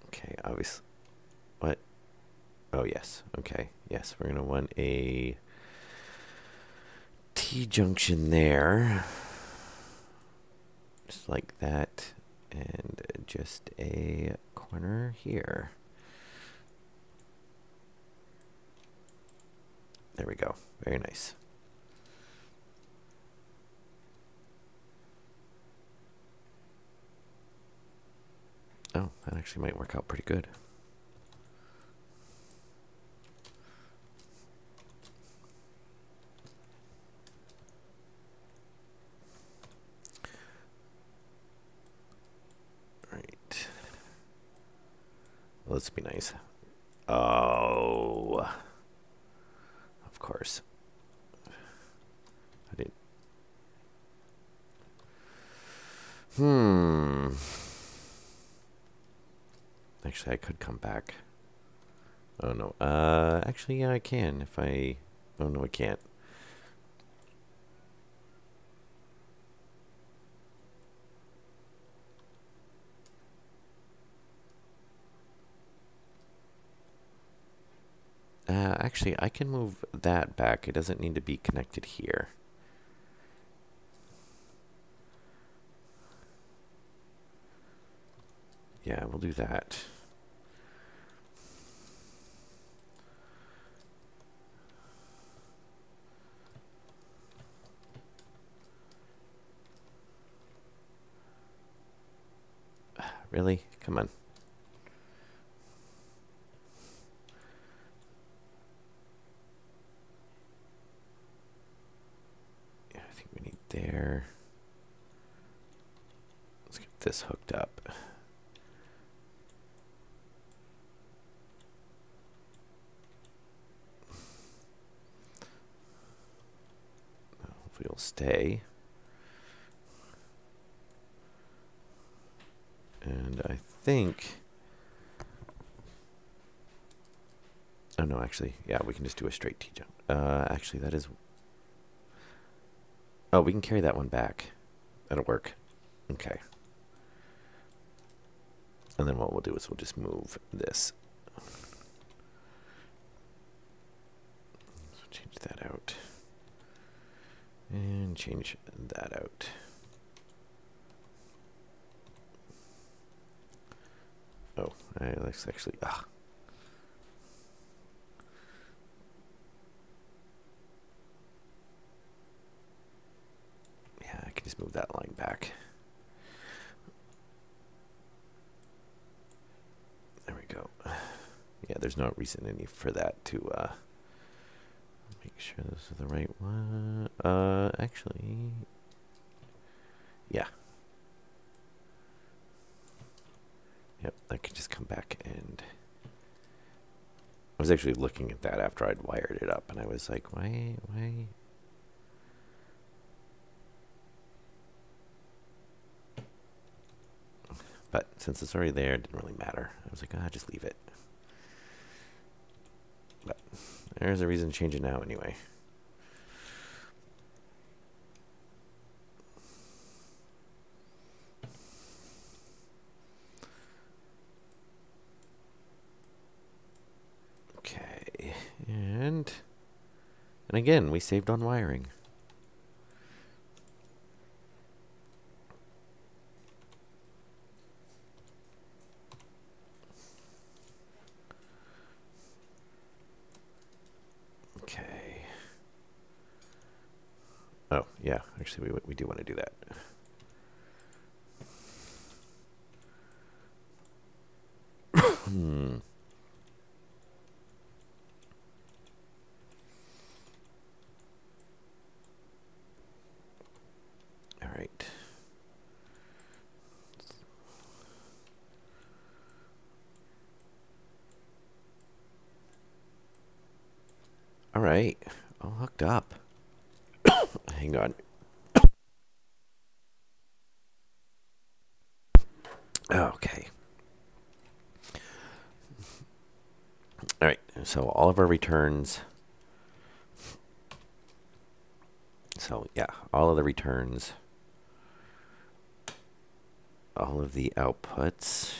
Okay, obviously... What? Oh, yes. Okay, yes, we're going to want a T-junction there. Just like that. And just a corner here. There we go. Very nice. Oh, that actually might work out pretty good. Right. Well, let's be nice. Oh. Of course. I didn't. Actually, I could come back. Oh, no. Actually, yeah, I can if I... Oh, no, I can't. Actually, I can move that back. It doesn't need to be connected here. Yeah, we'll do that. Really? Come on. Yeah, I think we need there. Let's get this hooked up. Hopefully it'll stay. And I think... Oh, no, actually, yeah, we can just do a straight T-jump. Actually, that is... Oh, we can carry that one back. That'll work. Okay. And then what we'll do is we'll just move this. So change that out. And change that out. Oh, let's actually... Yeah, I can just move that line back. There we go. Yeah, there's no reason any for that to make sure this is the right one. Actually, yeah. Yep, I can just come back and... I was actually looking at that after I'd wired it up, and I was like, why? But since it's already there, it didn't really matter. I was like, just leave it. But there's a reason to change it now anyway. Okay, and again, we saved on wiring. Okay. Oh, yeah, actually we do want to do that. All right. All right, all hooked up. Hang on. Okay. All right, so all of our returns. So yeah, all of the returns. All of the outputs.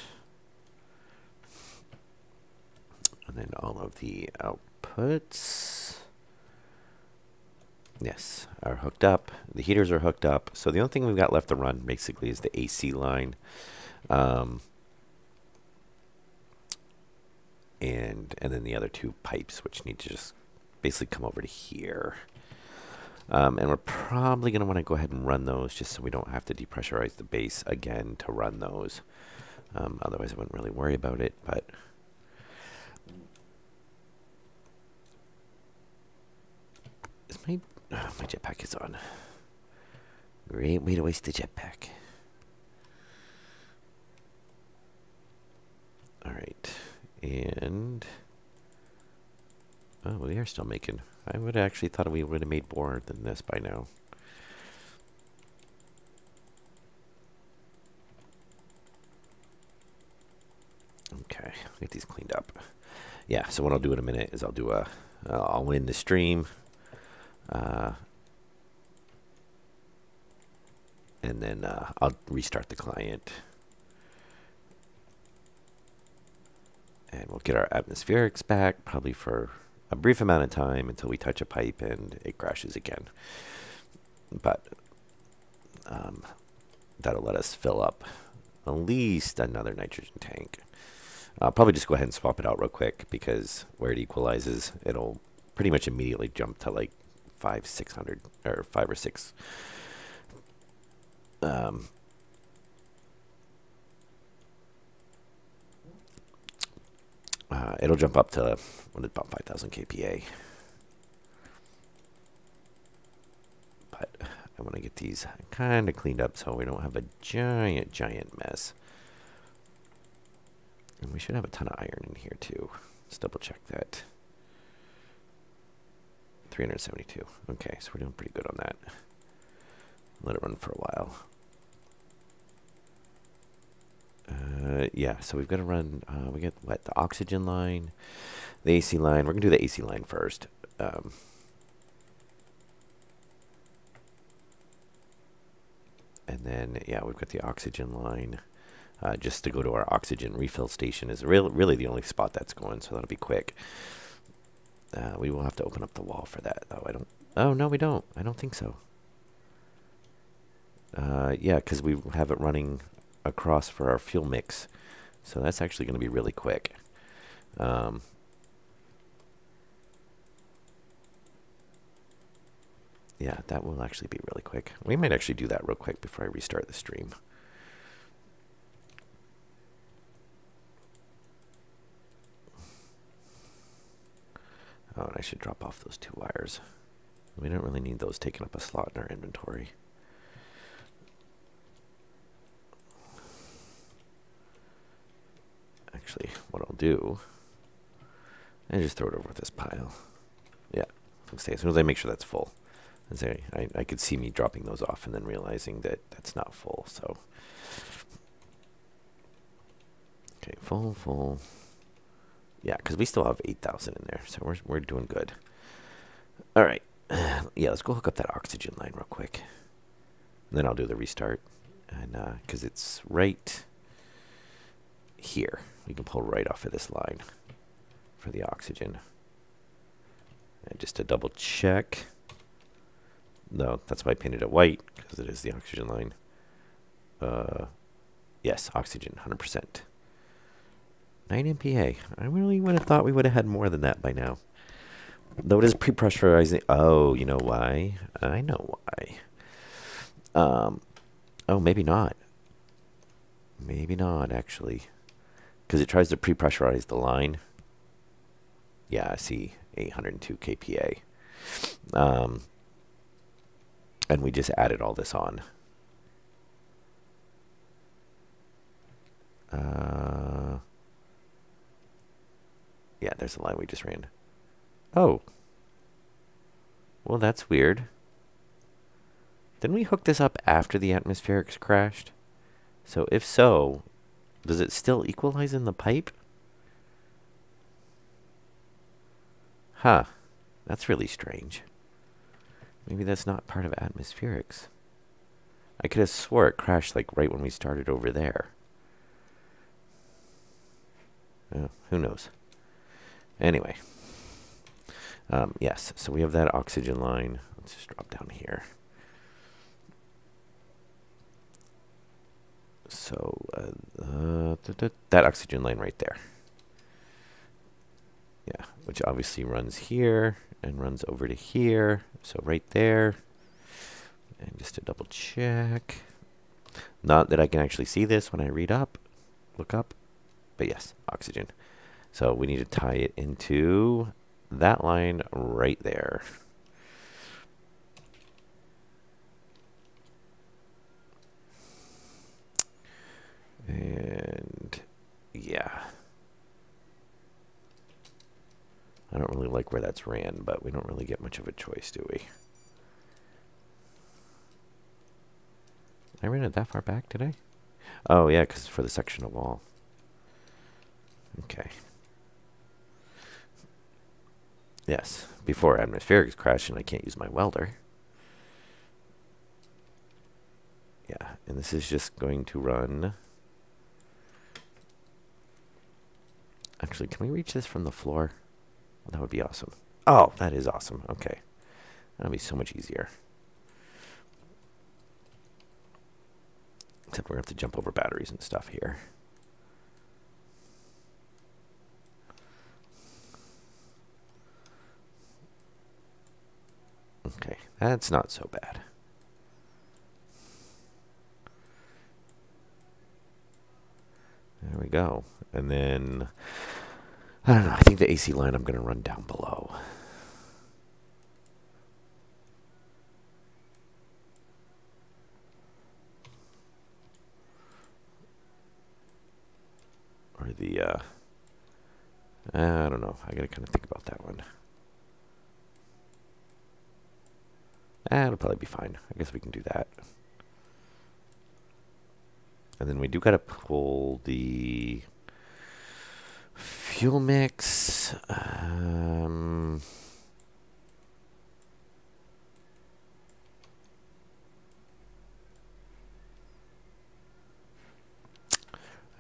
And then all of the outputs. Yes, are hooked up. The heaters are hooked up. So the only thing we've got left to run basically is the AC line. And then the other two pipes, which need to just basically come over to here. And we're probably going to want to go ahead and run those just so we don't have to depressurize the base again to run those. Otherwise, I wouldn't really worry about it, but... My jetpack is on. Great way to waste the jetpack. Alright. And... Oh, we are still making... I would have actually thought we would have made more than this by now. Okay. Okay, get these cleaned up. Yeah, so what I'll do in a minute is I'll end the stream. And then I'll restart the client. And we'll get our atmospherics back, probably for a brief amount of time until we touch a pipe and it crashes again. But that'll let us fill up at least another nitrogen tank. I'll probably just go ahead and swap it out real quick, because where it equalizes, it'll pretty much immediately jump to like 600 or 5 or 6. It'll jump up to about 5,000 kPa. But I want to get these kind of cleaned up so we don't have a giant mess. And we should have a ton of iron in here too. Let's double check that. 372. Okay, so we're doing pretty good on that. Let it run for a while. Yeah, so we've got to run, we get what, the oxygen line, the AC line. We're going to do the AC line first. And then, yeah, we've got the oxygen line. Just to go to our oxygen refill station is really the only spot that's going, so that'll be quick. We will have to open up the wall for that, though. Oh, no, we don't. I don't think so. Yeah, because we have it running across for our fuel mix. So that's actually going to be really quick. Yeah, that will actually be really quick. We might actually do that real quick before I restart the stream. Oh, and I should drop off those 2 wires. We don't really need those taking up a slot in our inventory. Actually, what I'll do is just throw it over this pile. Yeah, as soon as I make sure that's full. And say, I could see me dropping those off and then realizing that that's not full. So, okay, full. Yeah, because we still have 8,000 in there, so we're doing good. All right, yeah, let's go hook up that oxygen line real quick. And then I'll do the restart, and because it's right here, we can pull right off of this line for the oxygen. And just to double check. No, that's why I painted it white, because it is the oxygen line. Yes, oxygen, 100%. 9 MPa. I really would have thought we would have had more than that by now. Though it is pre-pressurizing. Oh, you know why? I know why. Oh, maybe not. Maybe not, actually. Because it tries to pre-pressurize the line. Yeah, I see. 802 kPa. And we just added all this on. Yeah, there's the line we just ran. Oh. Well, that's weird. Didn't we hook this up after the atmospherics crashed? So if so, does it still equalize in the pipe? Huh. That's really strange. Maybe that's not part of atmospherics. I could have swore it crashed like right when we started over there. Oh, who knows? Anyway. Yes, so we have that oxygen line. Let's just drop down here. So, that oxygen line right there. Yeah, which obviously runs here and runs over to here. So right there. And just to double check. Not that I can actually see this when I look up. But yes, oxygen. So we need to tie it into that line right there. And yeah. I don't really like where that's ran, but we don't really get much of a choice, do we? I ran it that far back today? Oh, yeah, because it's for the sectional wall. Okay. Yes, before atmospheric is crashing, I can't use my welder. Yeah, and this is just going to run. Actually, can we reach this from the floor? That would be awesome. Oh, that is awesome. Okay. That'll be so much easier. Except we're going to have to jump over batteries and stuff here. Okay, that's not so bad. There we go. And then, I don't know, I think the AC line I'm going to run down below. Or the, I don't know. I got to kind of think about that one. It'll probably be fine. I guess we can do that. And then we do got to pull the fuel mix. I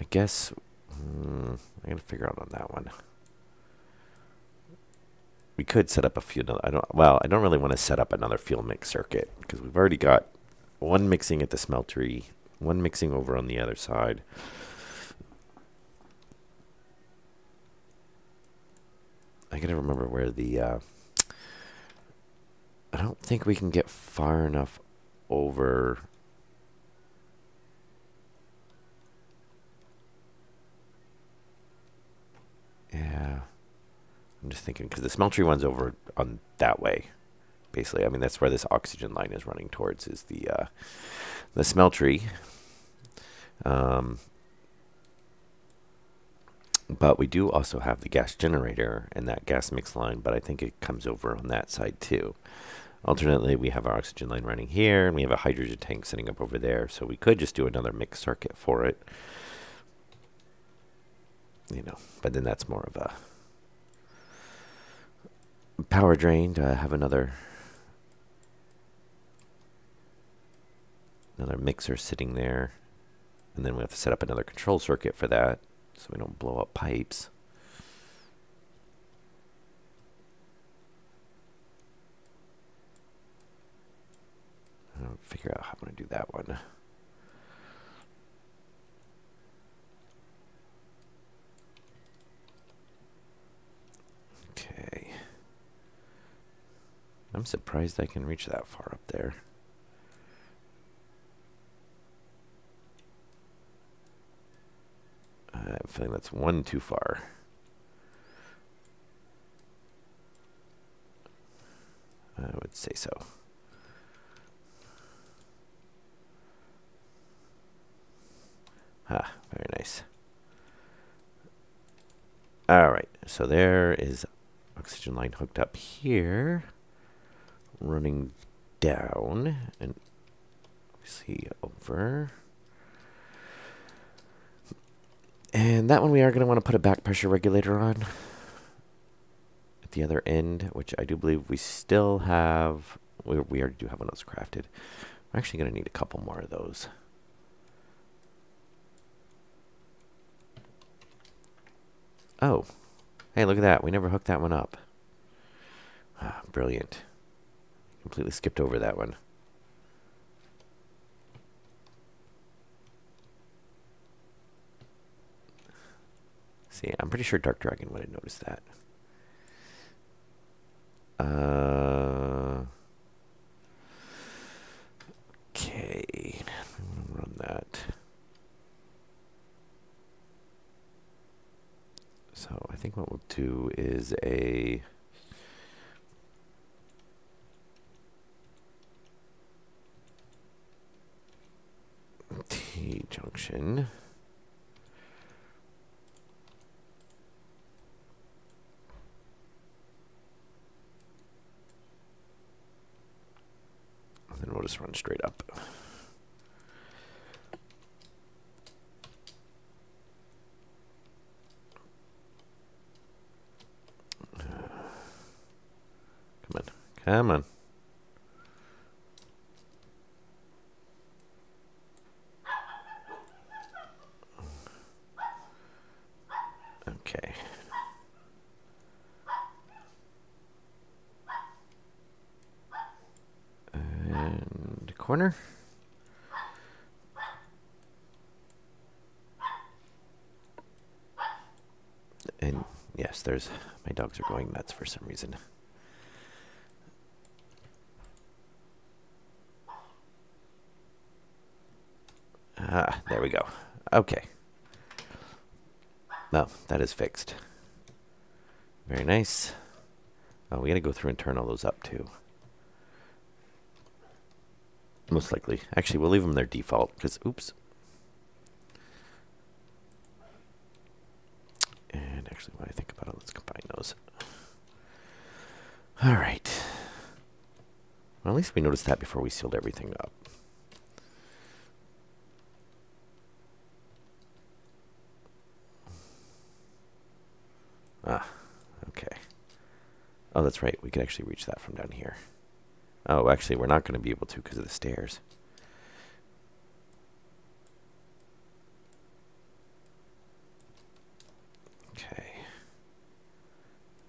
guess I got to figure out on that one. We could set up a fuel. I don't really want to set up another fuel mix circuit because we've already got one mixing at the smeltery, one mixing over on the other side. I gotta remember where the. I don't think we can get far enough over. Yeah. I'm just thinking because the smeltery one's over on that way, basically. I mean, that's where this oxygen line is running towards, is the smeltery. But we do also have the gas generator and that gas mix line, but I think it comes over on that side too. Alternately, we have our oxygen line running here, and we have a hydrogen tank sitting up over there, so we could just do another mix circuit for it. You know, but then that's more of a power drain to have another mixer sitting there, and then we have to set up another control circuit for that so we don't blow up pipes. I'll figure out how I'm going to do that one. Okay. I'm surprised I can reach that far up there. I'm feeling that's one too far. I would say so. Ah, very nice. All right, so there is oxygen line hooked up here, running down, and see over. And that one we are going to want to put a back pressure regulator on at the other end, which I do believe we still have. We already do have one of those crafted. We're actually going to need a couple more of those. Oh, hey, look at that. We never hooked that one up. Ah, brilliant. Completely skipped over that one. See, I'm pretty sure Dark Dragon would have noticed that. Okay, I'm gonna run that. So I think what we'll do is a T-junction. And then we'll just run straight up. Come on. Okay. And corner. And yes, there's my dogs are going nuts for some reason. Ah, there we go. Okay. Well, that is fixed. Very nice. Oh, we gotta go through and turn all those up too. Most likely. Actually, we'll leave them their default because, oops. And actually, when I think about it, let's combine those. All right. Well, at least we noticed that before we sealed everything up. Ah, okay. Oh, that's right. We could actually reach that from down here. Oh, actually, we're not going to be able to because of the stairs. Okay.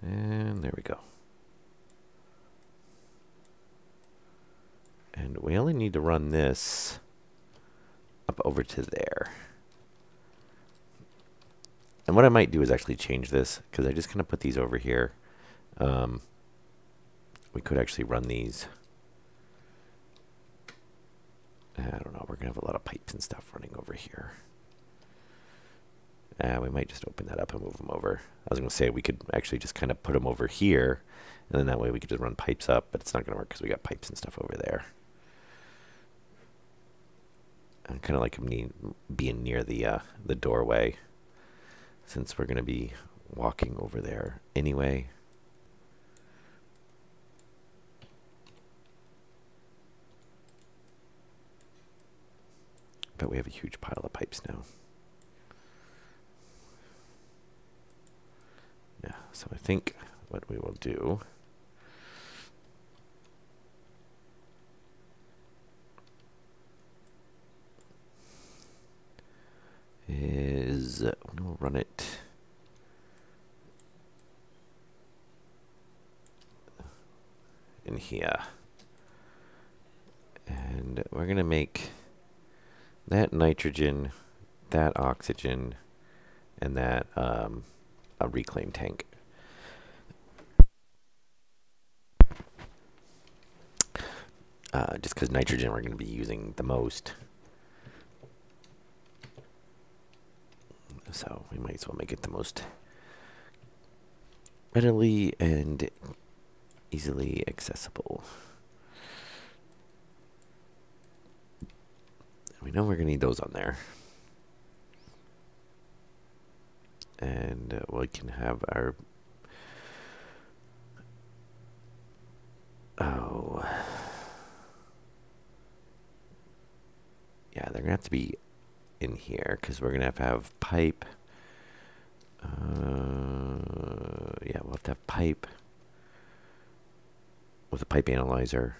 And there we go. And we only need to run this up over to there. And what I might do is actually change this because I just kind of put these over here. We could actually run these. I don't know. We're going to have a lot of pipes and stuff running over here. We might just open that up and move them over. I was going to say we could actually just kind of put them over here. And then that way we could just run pipes up. But it's not going to work because we got pipes and stuff over there. I kind of like them being near the doorway, since we're going to be walking over there anyway. But we have a huge pile of pipes now. Yeah, so I think what we will do is we'll run it in here. And we're going to make that nitrogen, that oxygen, and that a reclaim tank. Just because nitrogen we're going to be using the most. So we might as well make it the most readily and easily accessible. We know we're going to need those on there. And we can have our... Oh. Yeah, they're going to have to be in here because we're going to have pipe. Yeah, we'll have to have pipe with a pipe analyzer.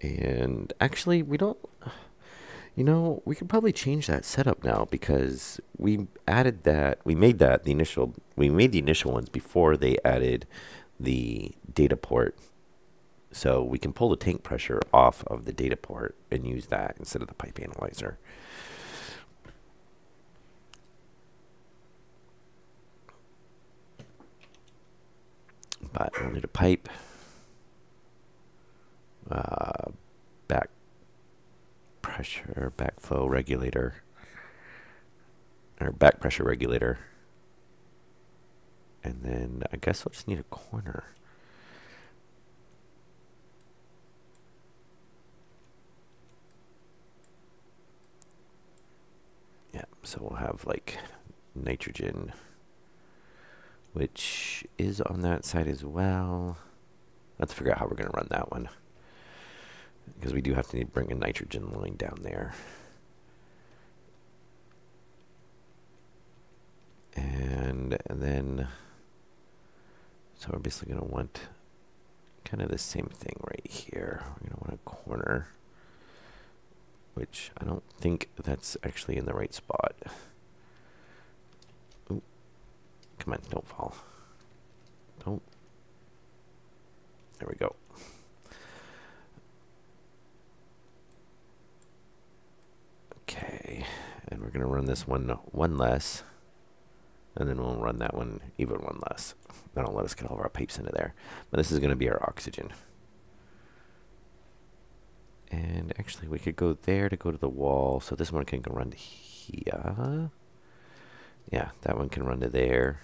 And actually, we don't... You know, we could probably change that setup now because we added that. We made that the initial. We made the initial ones before they added the data port. So we can pull the tank pressure off of the data port and use that instead of the pipe analyzer. But we'll need a pipe, back pressure, backflow regulator, or back pressure regulator. And then I guess we'll just need a corner. Yeah, so we'll have like nitrogen, which is on that side as well. Let's figure out how we're going to run that one, because we do have to bring a nitrogen line down there. And then So we're basically going to want kind of the same thing right here. We're going to want a corner, which I don't think that's actually in the right spot. Ooh, come on, don't fall. Don't. There we go. Okay, and we're going to run this one less, and then we'll run that one even one less. That'll let us get all of our pipes into there. But this is going to be our oxygen. And actually, we could go there to go to the wall. So this one can go run to here. Yeah, that one can run to there.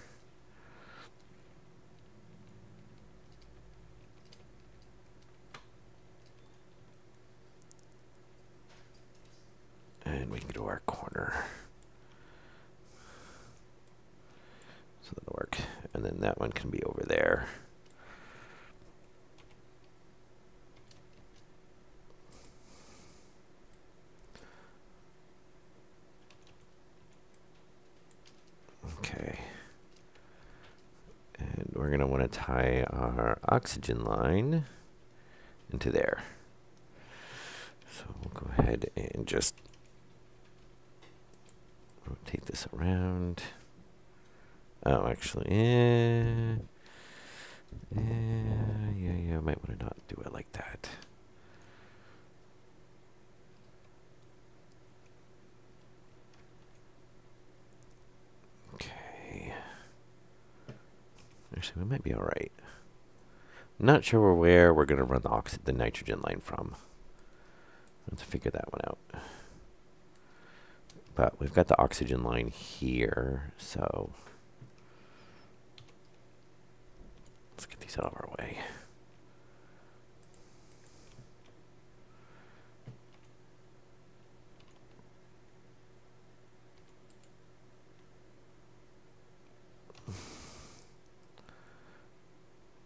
And we can go to our corner. So that'll work. And then that one can be over there. Okay. And we're going to want to tie our oxygen line into there. So we'll go ahead and just rotate this around. Oh, actually, yeah, I might want to not do it like that. Okay. Actually, we might be all right. Not sure where we're going to run the nitrogen line from. Let's figure that one out. But we've got the oxygen line here, so let's get these out of our way.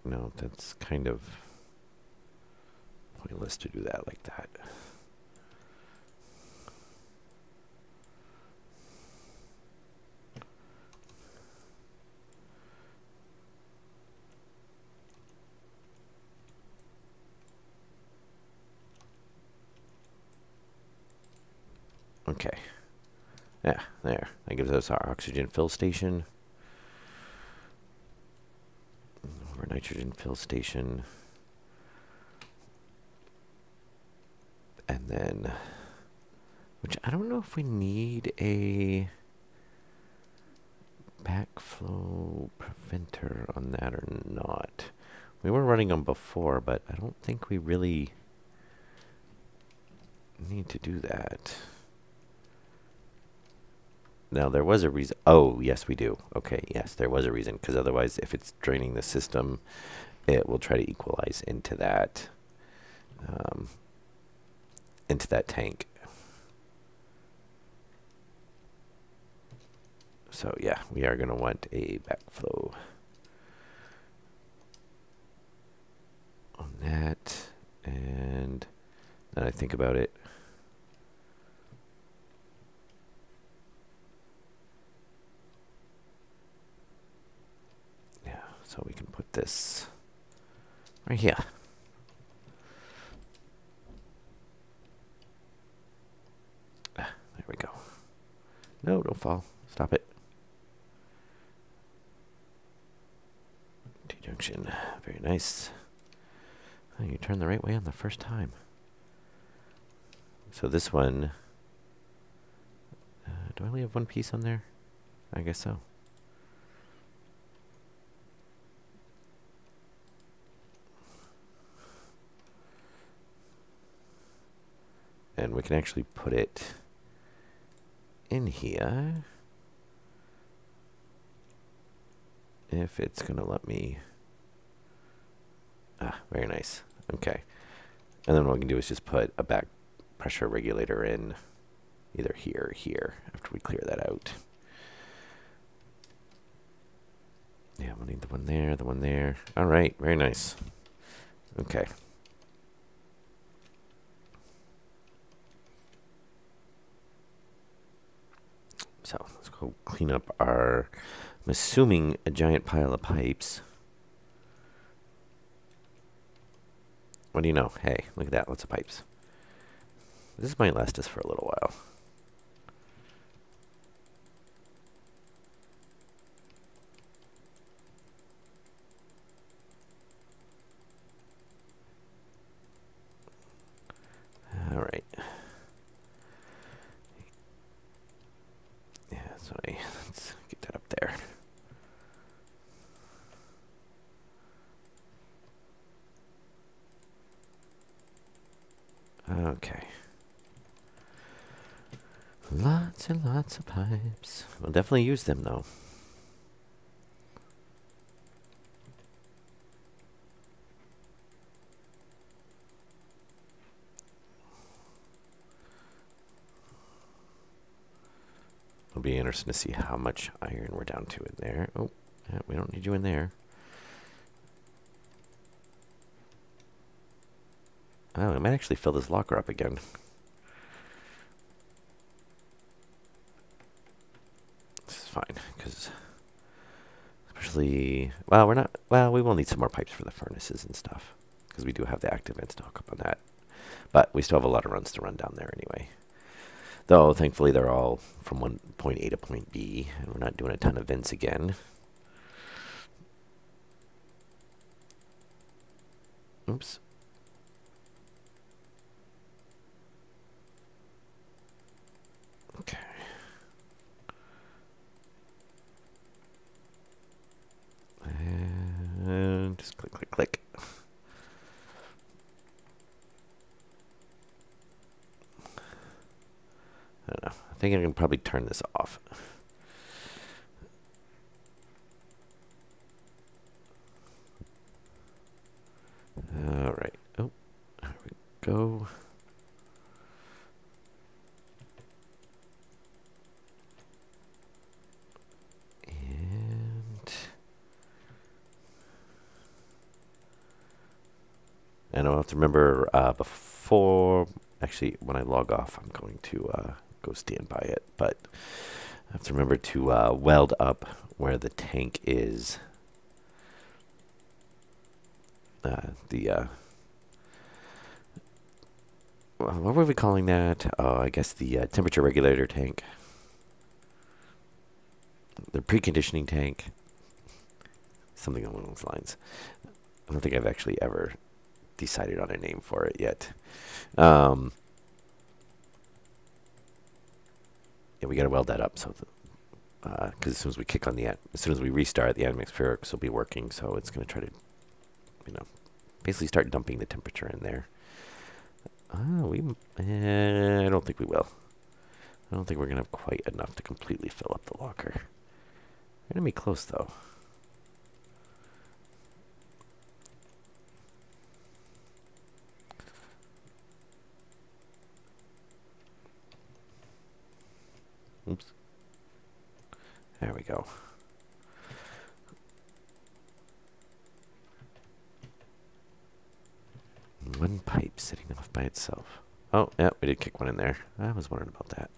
No, that's kind of pointless to do that like that. Okay. Yeah, there. That gives us our oxygen fill station. Our nitrogen fill station. And then, which I don't know if we need a backflow preventer on that or not. We were running them before, but I don't think we really need to do that. Now, there was a reason. Oh, yes, we do. Okay, yes, there was a reason. Because otherwise, if it's draining the system, it will try to equalize into that tank. So, yeah, we are going to want a backflow on that. And then I think about it. So we can put this right here. There we go. No, don't fall. Stop it. T-junction. Very nice. Oh, you turned the right way on the first time. So this one, do I only have one piece on there? I guess so. And we can actually put it in here if it's going to let me. Ah, very nice. Okay. And then what we can do is just put a back pressure regulator in either here or here after we clear that out. Yeah, we'll need the one there, the one there. All right, very nice. Okay. So let's go clean up our, I'm assuming, a giant pile of pipes. What do you know? Hey, look at that. Lots of pipes. This might last us for a little while. All right. Yeah, let's get that up there. Okay. Lots and lots of pipes. We'll definitely use them, though. It'll be interesting to see how much iron we're down to in there. Oh, yeah, we don't need you in there. Oh, I might actually fill this locker up again. This is fine, because especially, well, we will need some more pipes for the furnaces and stuff, because we do have the active vents to hook up on that. But we still have a lot of runs to run down there anyway. Though, thankfully, they're all from point A to point B, and we're not doing a ton of vents again. Oops. Okay. And just click, click, click. I don't know. I think I can probably turn this off. All right. Oh, there we go. And I'll have to remember actually, when I log off, I'm going to go stand by it. But I have to remember to weld up where the tank is. What were we calling that? Oh, I guess the temperature regulator tank. The preconditioning tank. Something along those lines. I don't think I've actually ever decided on a name for it yet. Yeah, we got to weld that up so because as soon as we kick on as soon as we restart, the atmospherics will be working. So it's going to try to, basically start dumping the temperature in there. I don't think we will. I don't think we're going to have quite enough to completely fill up the locker. We're going to be close, though. Oops. There we go. One pipe sitting off by itself. Oh, yeah, we did kick one in there. I was wondering about that.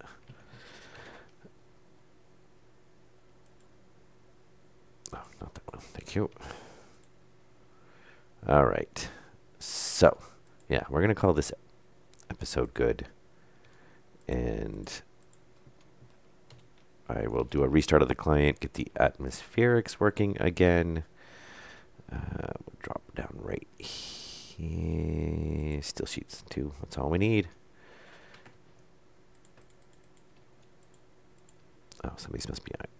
Oh, not that one. Thank you. All right. So, yeah, we're going to call this episode good. And I will do a restart of the client, get the atmospherics working again. We'll drop down right here. Steel sheets, 2. That's all we need. Oh, somebody's must be on it.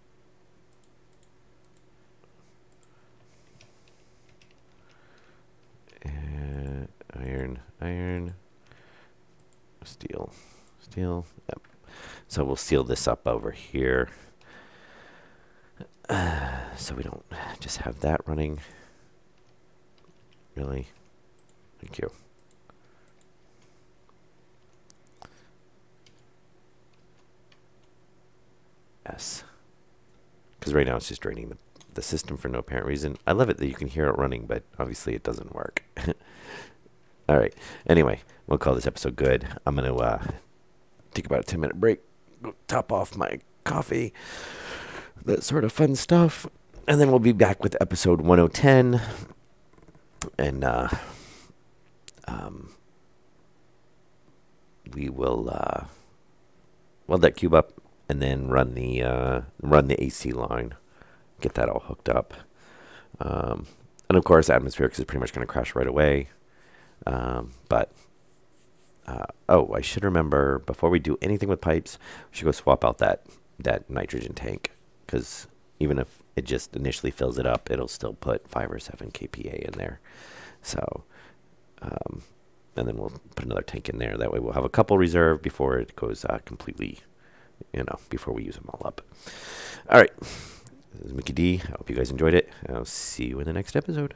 Iron. Steel. Yep. So we'll seal this up over here. So we don't just have that running. Really? Thank you. Yes. Because right now it's just draining the system for no apparent reason. I love it that you can hear it running, but obviously it doesn't work. All right. Anyway, we'll call this episode good. I'm going to take about a 10-minute break, go top off my coffee, that sort of fun stuff. And then we'll be back with episode 110. And we will weld that cube up and then run the AC line, get that all hooked up. And of course, atmospherics is pretty much going to crash right away. But I should remember, before we do anything with pipes, we should go swap out that nitrogen tank, because even if it just initially fills it up, it'll still put 5 or 7 kPa in there. So, and then we'll put another tank in there. That way we'll have a couple reserve before it goes completely, before we use them all up. All right. This is Mickey D. I hope you guys enjoyed it. I'll see you in the next episode.